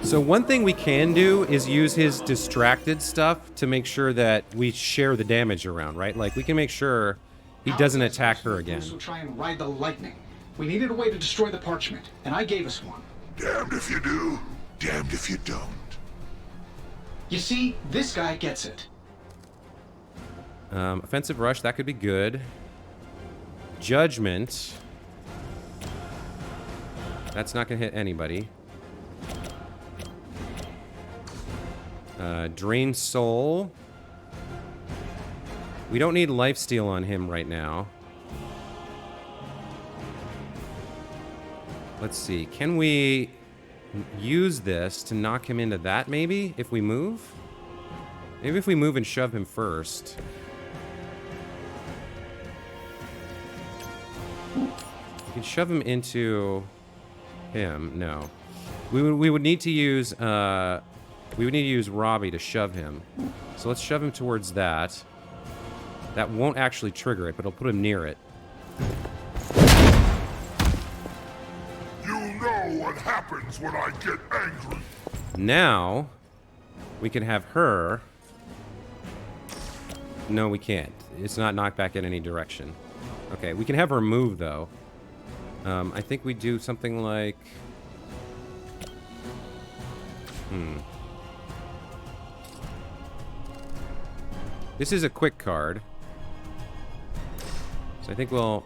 So one thing we can do is use his distracted stuff to make sure that we share the damage around, right? Like, we can make sure he doesn't attack her again. Will try and ride the lightning. We needed a way to destroy the parchment, and I gave us one. Damned if you do, damned if you don't. You see, this guy gets it. Offensive rush, that could be good. Judgment. That's not gonna hit anybody. Drain Soul. We don't need lifesteal on him right now. Let's see. Can we use this to knock him into that, maybe? If we move? Maybe if we move and shove him first. We can shove him into him. No. We would need to use Robbie to shove him. So let's shove him towards that. That won't actually trigger it, but it'll put him near it. You know what happens when I get angry. Now, we can have her... No, we can't. It's not knocked back in any direction. Okay, we can have her move, though. I think we do something like... This is a quick card. So I think we'll...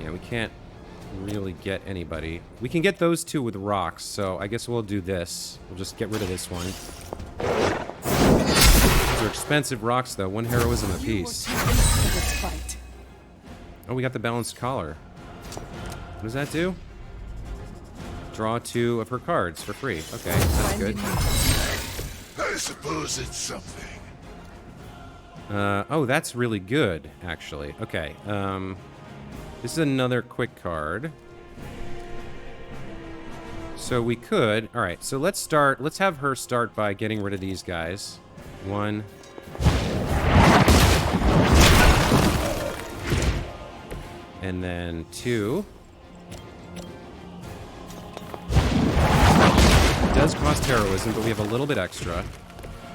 Yeah, we can't really get anybody. We can get those two with rocks, so I guess we'll do this. We'll just get rid of this one. These are expensive rocks, though. 1 heroism apiece. Oh, we got the balanced collar. What does that do? Draw 2 of her cards for free. Okay, that's good. I suppose it's something. Oh, that's really good, actually. Okay, this is another quick card. So we could... Alright, so let's have her start by getting rid of these guys. 1. And then 2. It does cost heroism, but we have a little bit extra.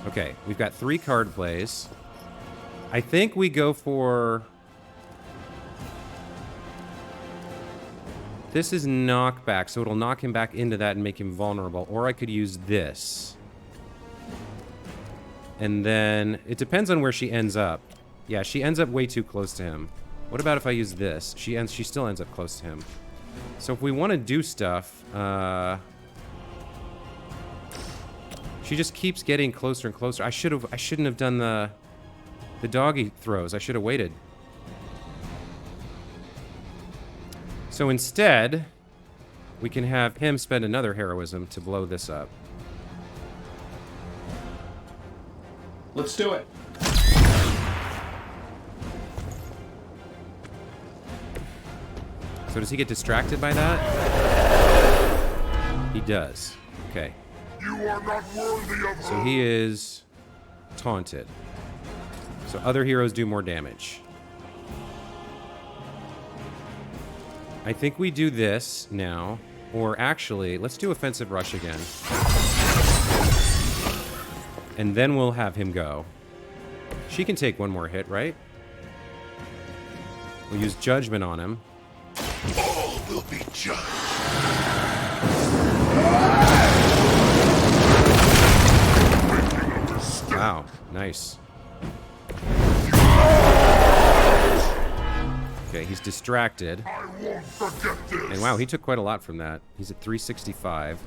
Okay, we've got 3 card plays. I think we go for... This is knockback, so it'll knock him back into that and make him vulnerable. Or I could use this. And then... It depends on where she ends up. Yeah, she ends up way too close to him. What about if I use this? She still ends up close to him. So if we want to do stuff... She just keeps getting closer and closer. I shouldn't have done the doggy throws. I should have waited. So instead, we can have him spend another heroism to blow this up. Let's do it. So does he get distracted by that? He does. Okay. You are not worthy of So he is taunted. So other heroes do more damage. I think we do this now. Or actually, let's do offensive rush again. And then we'll have him go. She can take 1 more hit, right? We'll use judgment on him. All will be judged. Wow, nice. Okay, he's distracted. I won't forget this. And wow, he took quite a lot from that. He's at 365.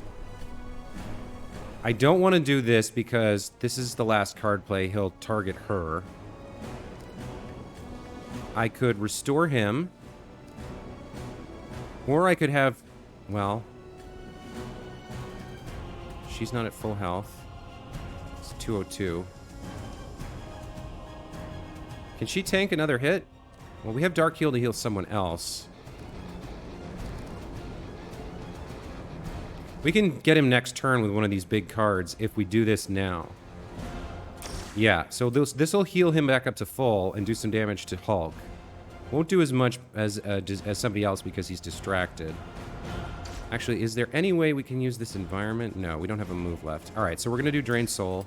I don't want to do this because this is the last card play. He'll target her. I could restore him. Or I could have... Well... She's not at full health. It's 202. Can she tank another hit? Well, we have Dark Heal to heal someone else. We can get him next turn with one of these big cards if we do this now. Yeah, so this will heal him back up to full and do some damage to Hulk. Won't do as much as somebody else because he's distracted. Actually, is there any way we can use this environment? No, we don't have a move left. All right, so we're going to do Drain Soul.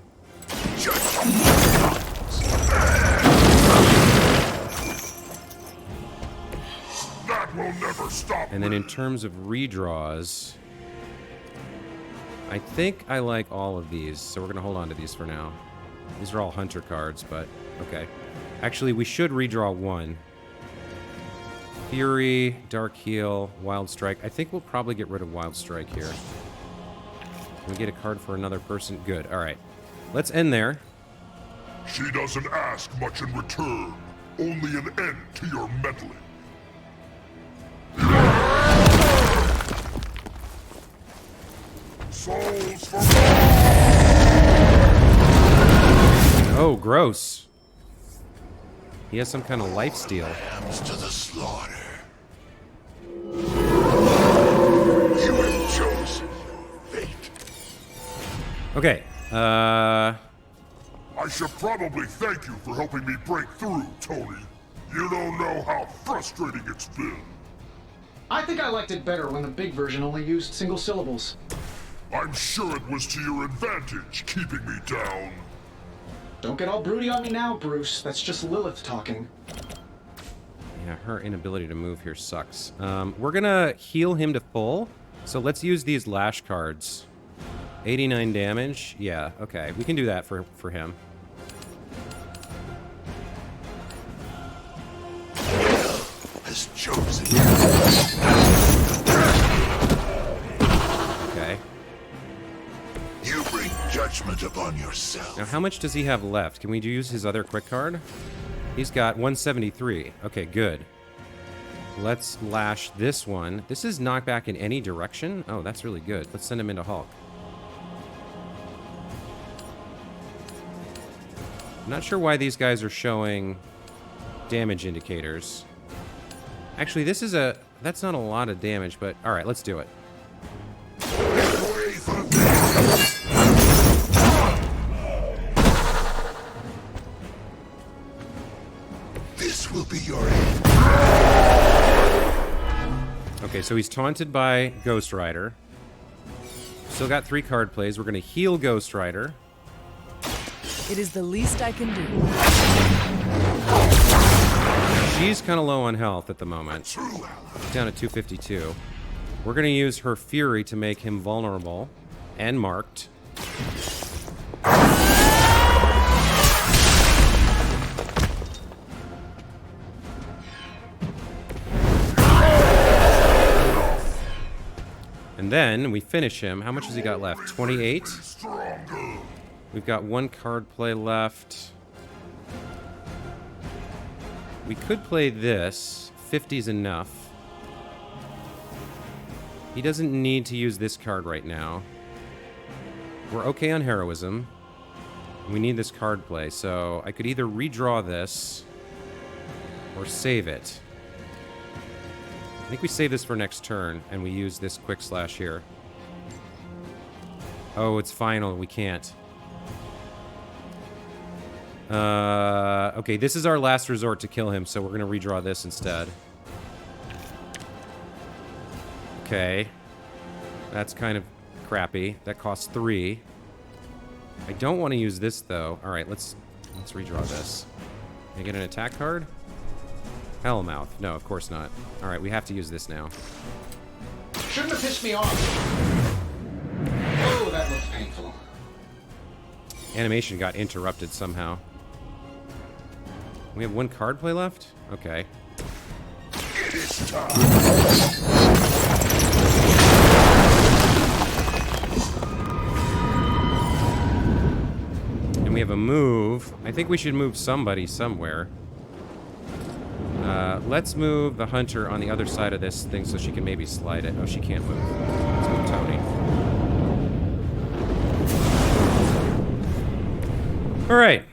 That will never stop. And then in terms of redraws, I think I like all of these, so we're going to hold on to these for now. These are all Hunter cards, but okay. Actually, we should redraw 1. Fury, Dark Heal, Wild Strike. I think we'll probably get rid of Wild Strike here. Can we get a card for another person? Good. All right. Let's end there. She doesn't ask much in return. Only an end to your meddling. Souls for Oh, gross. He has some kind of life steal. lambs to the slaughter. You have chosen your fate. Okay. I should probably thank you for helping me break through, Tony. You don't know how frustrating it's been. I think I liked it better when the big version only used single syllables. I'm sure it was to your advantage keeping me down. Don't get all broody on me now, Bruce. That's just Lilith talking. Yeah, her inability to move here sucks. We're gonna heal him to full. So let's use these lash cards. 89 damage. Yeah, okay. We can do that for him. Has chosen. Okay. You bring judgment upon yourself. Now, how much does he have left? Can we use his other quick card? He's got 173. Okay, good. Let's lash this one. This is knockback in any direction. Oh, that's really good. Let's send him into Hulk. I'm not sure why these guys are showing damage indicators. Actually, this is a... That's not a lot of damage, but... Alright, let's do it. This will be your end. Okay, so he's taunted by Ghost Rider. Still got 3 card plays. We're going to heal Ghost Rider. It is the least I can do. She's kind of low on health at the moment. Down at 252. We're going to use her Fury to make him vulnerable and marked. And then we finish him. How much has he got left? 28? We've got 1 card play left. We could play this. 50's enough. He doesn't need to use this card right now. We're okay on heroism. We need this card play, so I could either redraw this or save it. I think we save this for next turn, and we use this quick slash here. Oh, it's final. We can't. Okay, this is our last resort to kill him, so we're gonna redraw this instead. Okay. That's kind of crappy. That costs 3. I don't want to use this, though. Alright, let's redraw this. Can I get an attack card? Hellmouth. No, of course not. Alright, we have to use this now. Shouldn't have pissed me off. Oh, that looks painful. Animation got interrupted somehow. We have 1 card play left? Okay. It is time. And we have a move. I think we should move somebody somewhere. Let's move the hunter on the other side of this thing so she can maybe slide it. Oh, she can't move. Let's move Tony. All right.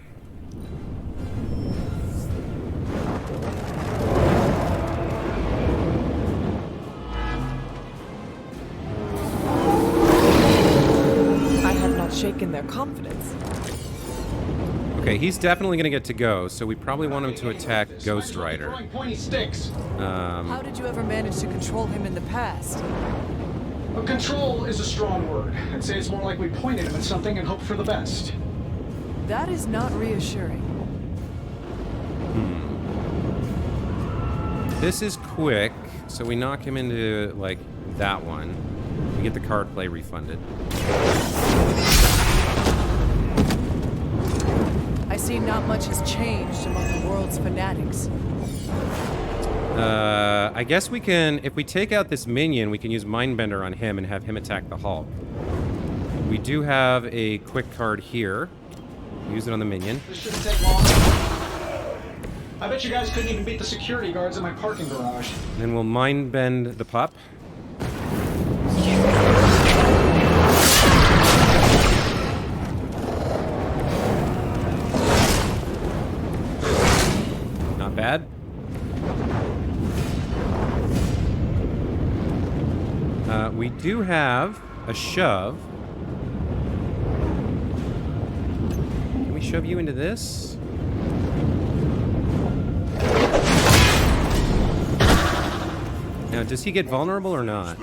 I have not shaken their confidence. Okay, he's definitely going to get to go, so we probably want him to attack Ghost Rider. Pointy sticks. How did you ever manage to control him in the past? Well, control is a strong word. I'd say it's more like we pointed him at something and hoped for the best. That is not reassuring. This is quick, so we knock him into, like, that one. We get the card play refunded. I see not much has changed among the world's fanatics. I guess we can, if we take out this minion, we can use Mindbender on him and have him attack the Hulk. We do have a quick card here. Use it on the minion. This shouldn't take long. I bet you guys couldn't even beat the security guards in my parking garage. Then we'll mind bend the pup. Not bad. We do have a shove. Can we shove you into this? Now, does he get vulnerable or not?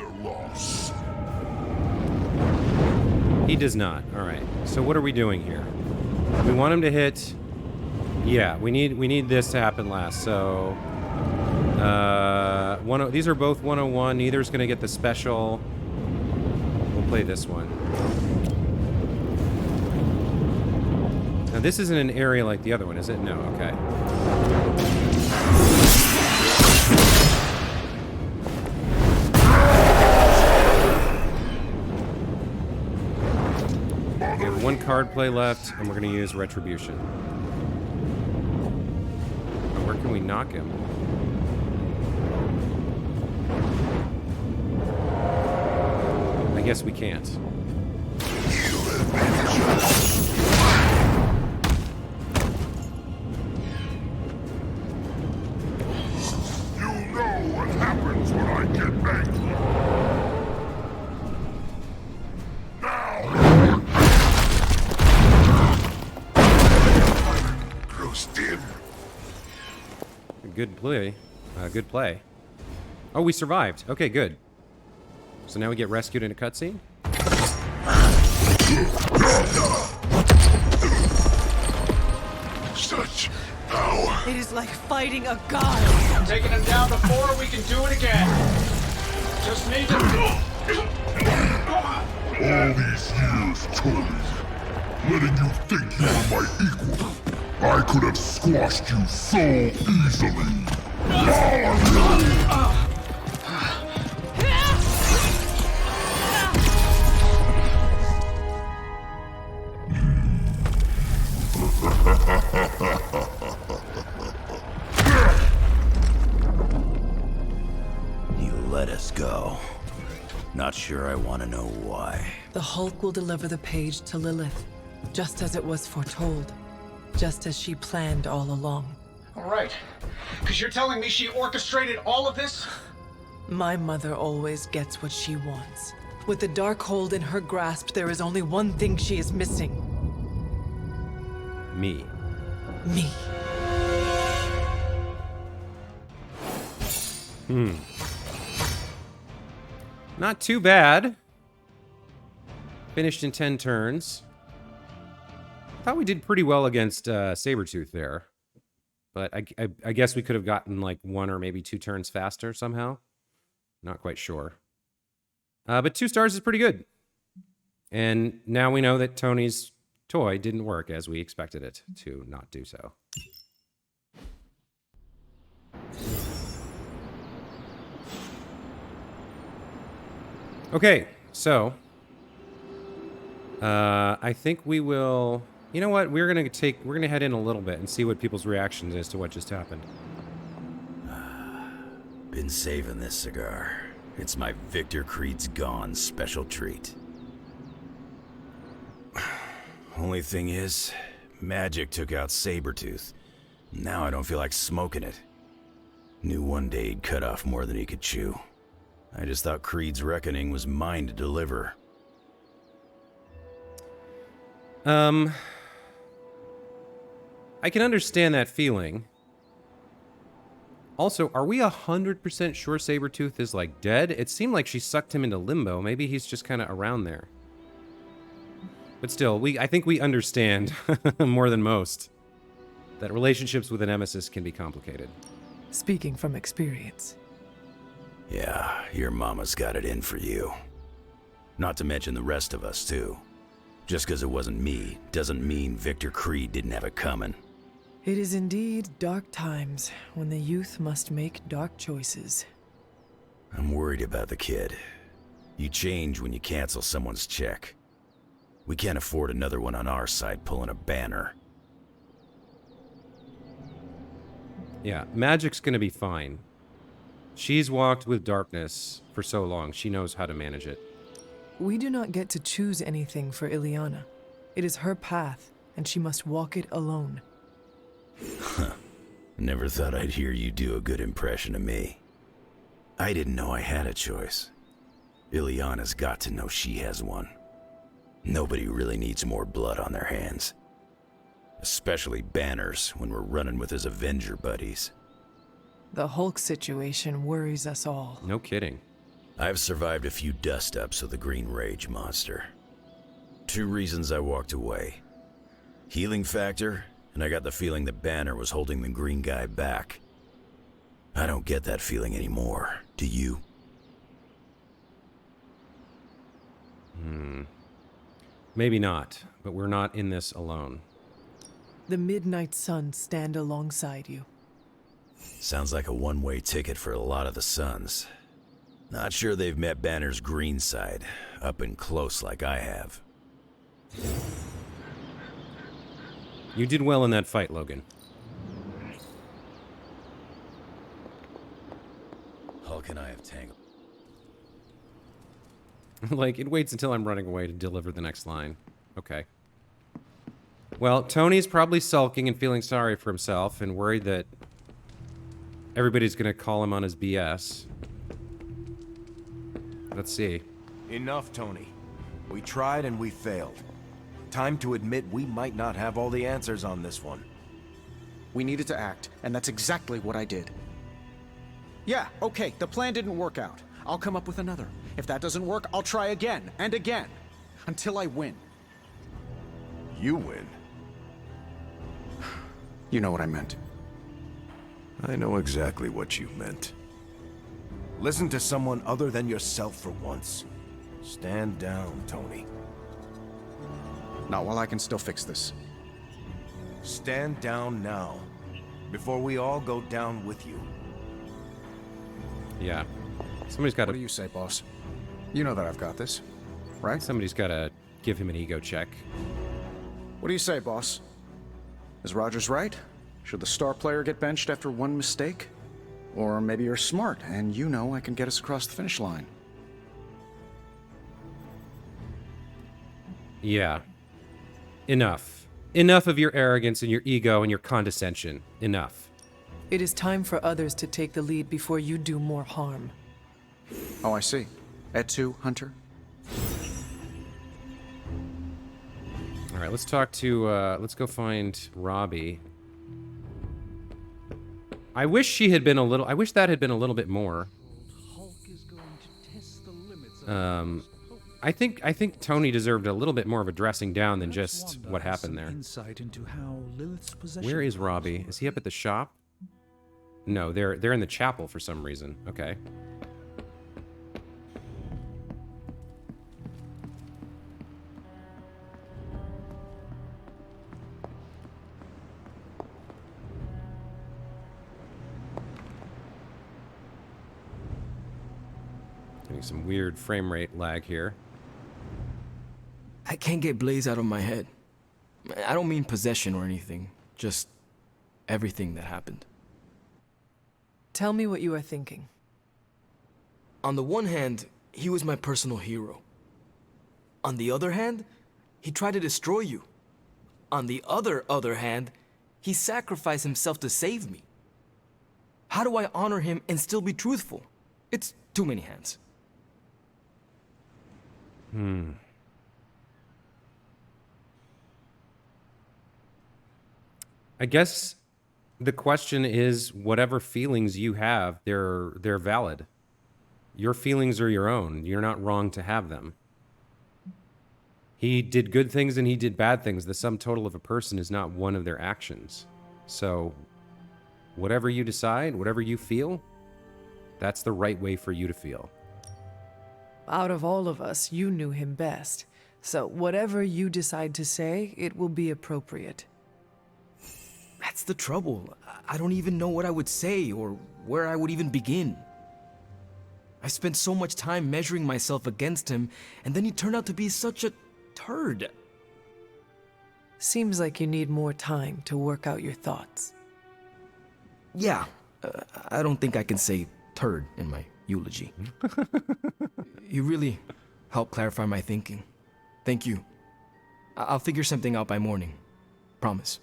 He does not. All right. So what are we doing here? We want him to hit. Yeah, we need this to happen last. So these are both 101. Neither's going to get the special. We'll play this one. Now this isn't an area like the other one, is it? No. Okay. We have one card play left, and we're going to use Retribution. Where can we knock him? I guess we can't. You know what happens when I get angry. Grows dim. Good play. Good play. Oh, we survived. Okay, good. So now we get rescued in a cutscene? Such power. It is like fighting a god. I'm taking him down before we can do it again. Just need to... All these years, Tony, letting you think you were my equal, I could have squashed you so easily. You let us go. Not sure I want to know why. The Hulk will deliver the page to Lilith, just as it was foretold. Just as she planned all along. All right. Because you're telling me she orchestrated all of this? My mother always gets what she wants. With the Darkhold in her grasp, there is only one thing she is missing. Me. Me. Not too bad. Finished in 10 turns. Thought we did pretty well against Sabretooth there. But I guess we could have gotten like 1 or maybe 2 turns faster somehow. Not quite sure. But 2 stars is pretty good. And now we know that Tony's toy didn't work as we expected it to not do so. Okay, so I think we will. You know what? We're gonna head in a little bit and see what people's reactions is to what just happened. Been saving this cigar. It's my Victor Creed's Gone special treat. Only thing is, magic took out Sabretooth. Now I don't feel like smoking it. Knew one day he'd cut off more than he could chew. I just thought Creed's reckoning was mine to deliver. I can understand that feeling. Also, are we 100% sure Sabretooth is, like, dead? It seemed like she sucked him into limbo. Maybe he's just kind of around there. But still, I think we understand, more than most, that relationships with a nemesis can be complicated. Speaking from experience. Yeah, your mama's got it in for you. Not to mention the rest of us, too. Just because it wasn't me doesn't mean Victor Creed didn't have it coming. It is indeed dark times when the youth must make dark choices. I'm worried about the kid. You change when you cancel someone's check. We can't afford another one on our side pulling a Banner. Yeah, Magic's gonna be fine. She's walked with darkness for so long, she knows how to manage it. We do not get to choose anything for Ileana. It is her path, and she must walk it alone. Huh. Never thought I'd hear you do a good impression of me. I didn't know I had a choice. Ileana's got to know she has one. Nobody really needs more blood on their hands. Especially Banner's when we're running with his Avenger buddies. The Hulk situation worries us all. No kidding. I've survived a few dust-ups with the Green Rage monster. 2 reasons I walked away. Healing factor, and I got the feeling that Banner was holding the green guy back. I don't get that feeling anymore, do you? Maybe not, but we're not in this alone. The Midnight Suns stand alongside you. Sounds like a one-way ticket for a lot of the Suns. Not sure they've met Banner's green side, up and close like I have. You did well in that fight, Logan. Hulk and I have tangled. Like, it waits until I'm running away to deliver the next line. Okay. Well, Tony's probably sulking and feeling sorry for himself and worried that everybody's gonna call him on his BS. Let's see. Enough, Tony. We tried and we failed. Time to admit we might not have all the answers on this one. We needed to act, and that's exactly what I did. Yeah, okay, the plan didn't work out. I'll come up with another. If that doesn't work, I'll try again and again. Until I win. You win? You know what I meant. I know exactly what you meant. Listen to someone other than yourself for once. Stand down, Tony. Not while I can still fix this. Stand down now, before we all go down with you. Yeah. Somebody's got to... What do you say, boss? You know that I've got this, right? Somebody's got to give him an ego check. What do you say, boss? Is Rogers right? Should the star player get benched after one mistake? Or maybe you're smart, and you know I can get us across the finish line. Yeah. Enough. Enough of your arrogance and your ego and your condescension. Enough. It is time for others to take the lead before you do more harm. Oh, I see. Et2, Hunter? All right, let's talk to, let's go find Robbie. I wish she had been a little, I wish that had been a little bit more. I think Tony deserved a little bit more of a dressing down than just what happened there. Where is Robbie? Is he up at the shop? No, they're in the chapel for some reason. Okay. Getting some weird frame rate lag here. I can't get Blaze out of my head. I don't mean possession or anything, just everything that happened. Tell me what you are thinking. On the one hand, he was my personal hero. On the other hand, he tried to destroy you. On the other hand, he sacrificed himself to save me. How do I honor him and still be truthful? It's too many hands. I guess the question is, whatever feelings you have, they're valid. Your feelings are your own. You're not wrong to have them. He did good things and he did bad things. The sum total of a person is not one of their actions. So, whatever you decide, whatever you feel, that's the right way for you to feel. Out of all of us, you knew him best. So whatever you decide to say, it will be appropriate. That's the trouble. I don't even know what I would say or where I would even begin. I spent so much time measuring myself against him, and then he turned out to be such a turd. Seems like you need more time to work out your thoughts. Yeah, I don't think I can say turd in my eulogy. You really helped clarify my thinking. Thank you. I'll figure something out by morning. Promise.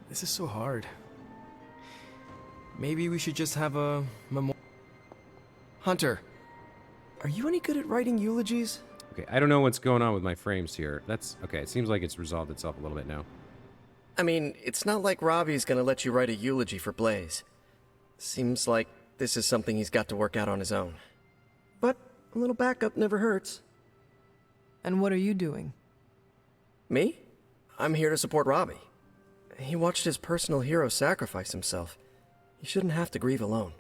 This is so hard. Maybe we should just have a Hunter, are you any good at writing eulogies? Okay, I don't know what's going on with my frames here. That's okay. It seems like it's resolved itself a little bit now. I mean, it's not like Robbie's gonna let you write a eulogy for Blaze. Seems like this is something he's got to work out on his own. But a little backup never hurts. And what are you doing? Me? I'm here to support Robbie. He watched his personal hero sacrifice himself. He shouldn't have to grieve alone.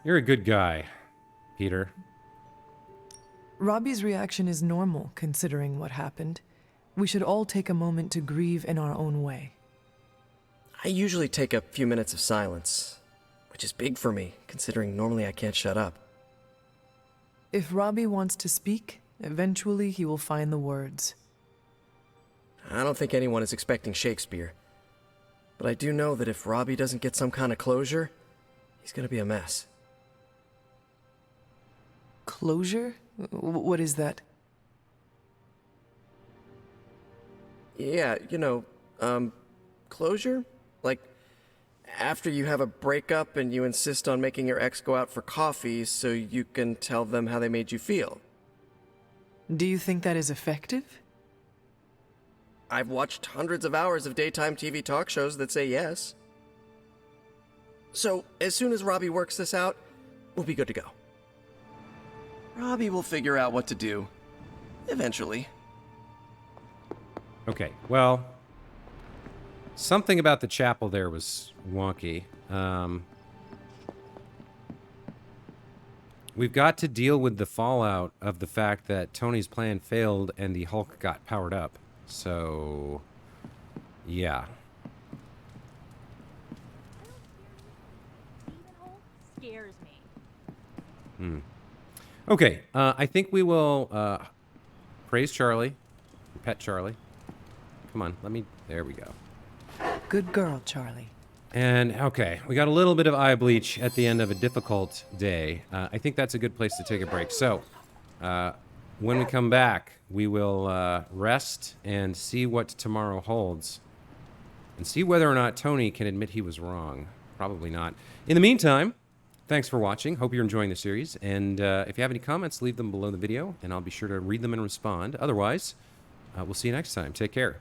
You're a good guy, Peter. Robbie's reaction is normal, considering what happened. We should all take a moment to grieve in our own way. I usually take a few minutes of silence, which is big for me, considering normally I can't shut up. If Robbie wants to speak, eventually he will find the words. I don't think anyone is expecting Shakespeare. But I do know that if Robbie doesn't get some kind of closure, he's gonna be a mess. Closure? What is that? Yeah, closure? Like, after you have a breakup and you insist on making your ex go out for coffee so you can tell them how they made you feel. Do you think that is effective? I've watched hundreds of hours of daytime TV talk shows that say yes. So, as soon as Robbie works this out, we'll be good to go. Robbie will figure out what to do. Eventually. Okay, well, something about the chapel there was wonky. We've got to deal with the fallout of the fact that Tony's plan failed and the Hulk got powered up. So, yeah. Scares me. Okay, I think we will praise Charlie, pet Charlie. Come on, there we go. Good girl, Charlie. And, okay, we got a little bit of eye bleach at the end of a difficult day. I think that's a good place to take a break. So, when we come back, we will rest and see what tomorrow holds. And see whether or not Tony can admit he was wrong. Probably not. In the meantime, thanks for watching. Hope you're enjoying the series. And if you have any comments, leave them below the video, and I'll be sure to read them and respond. Otherwise, we'll see you next time. Take care.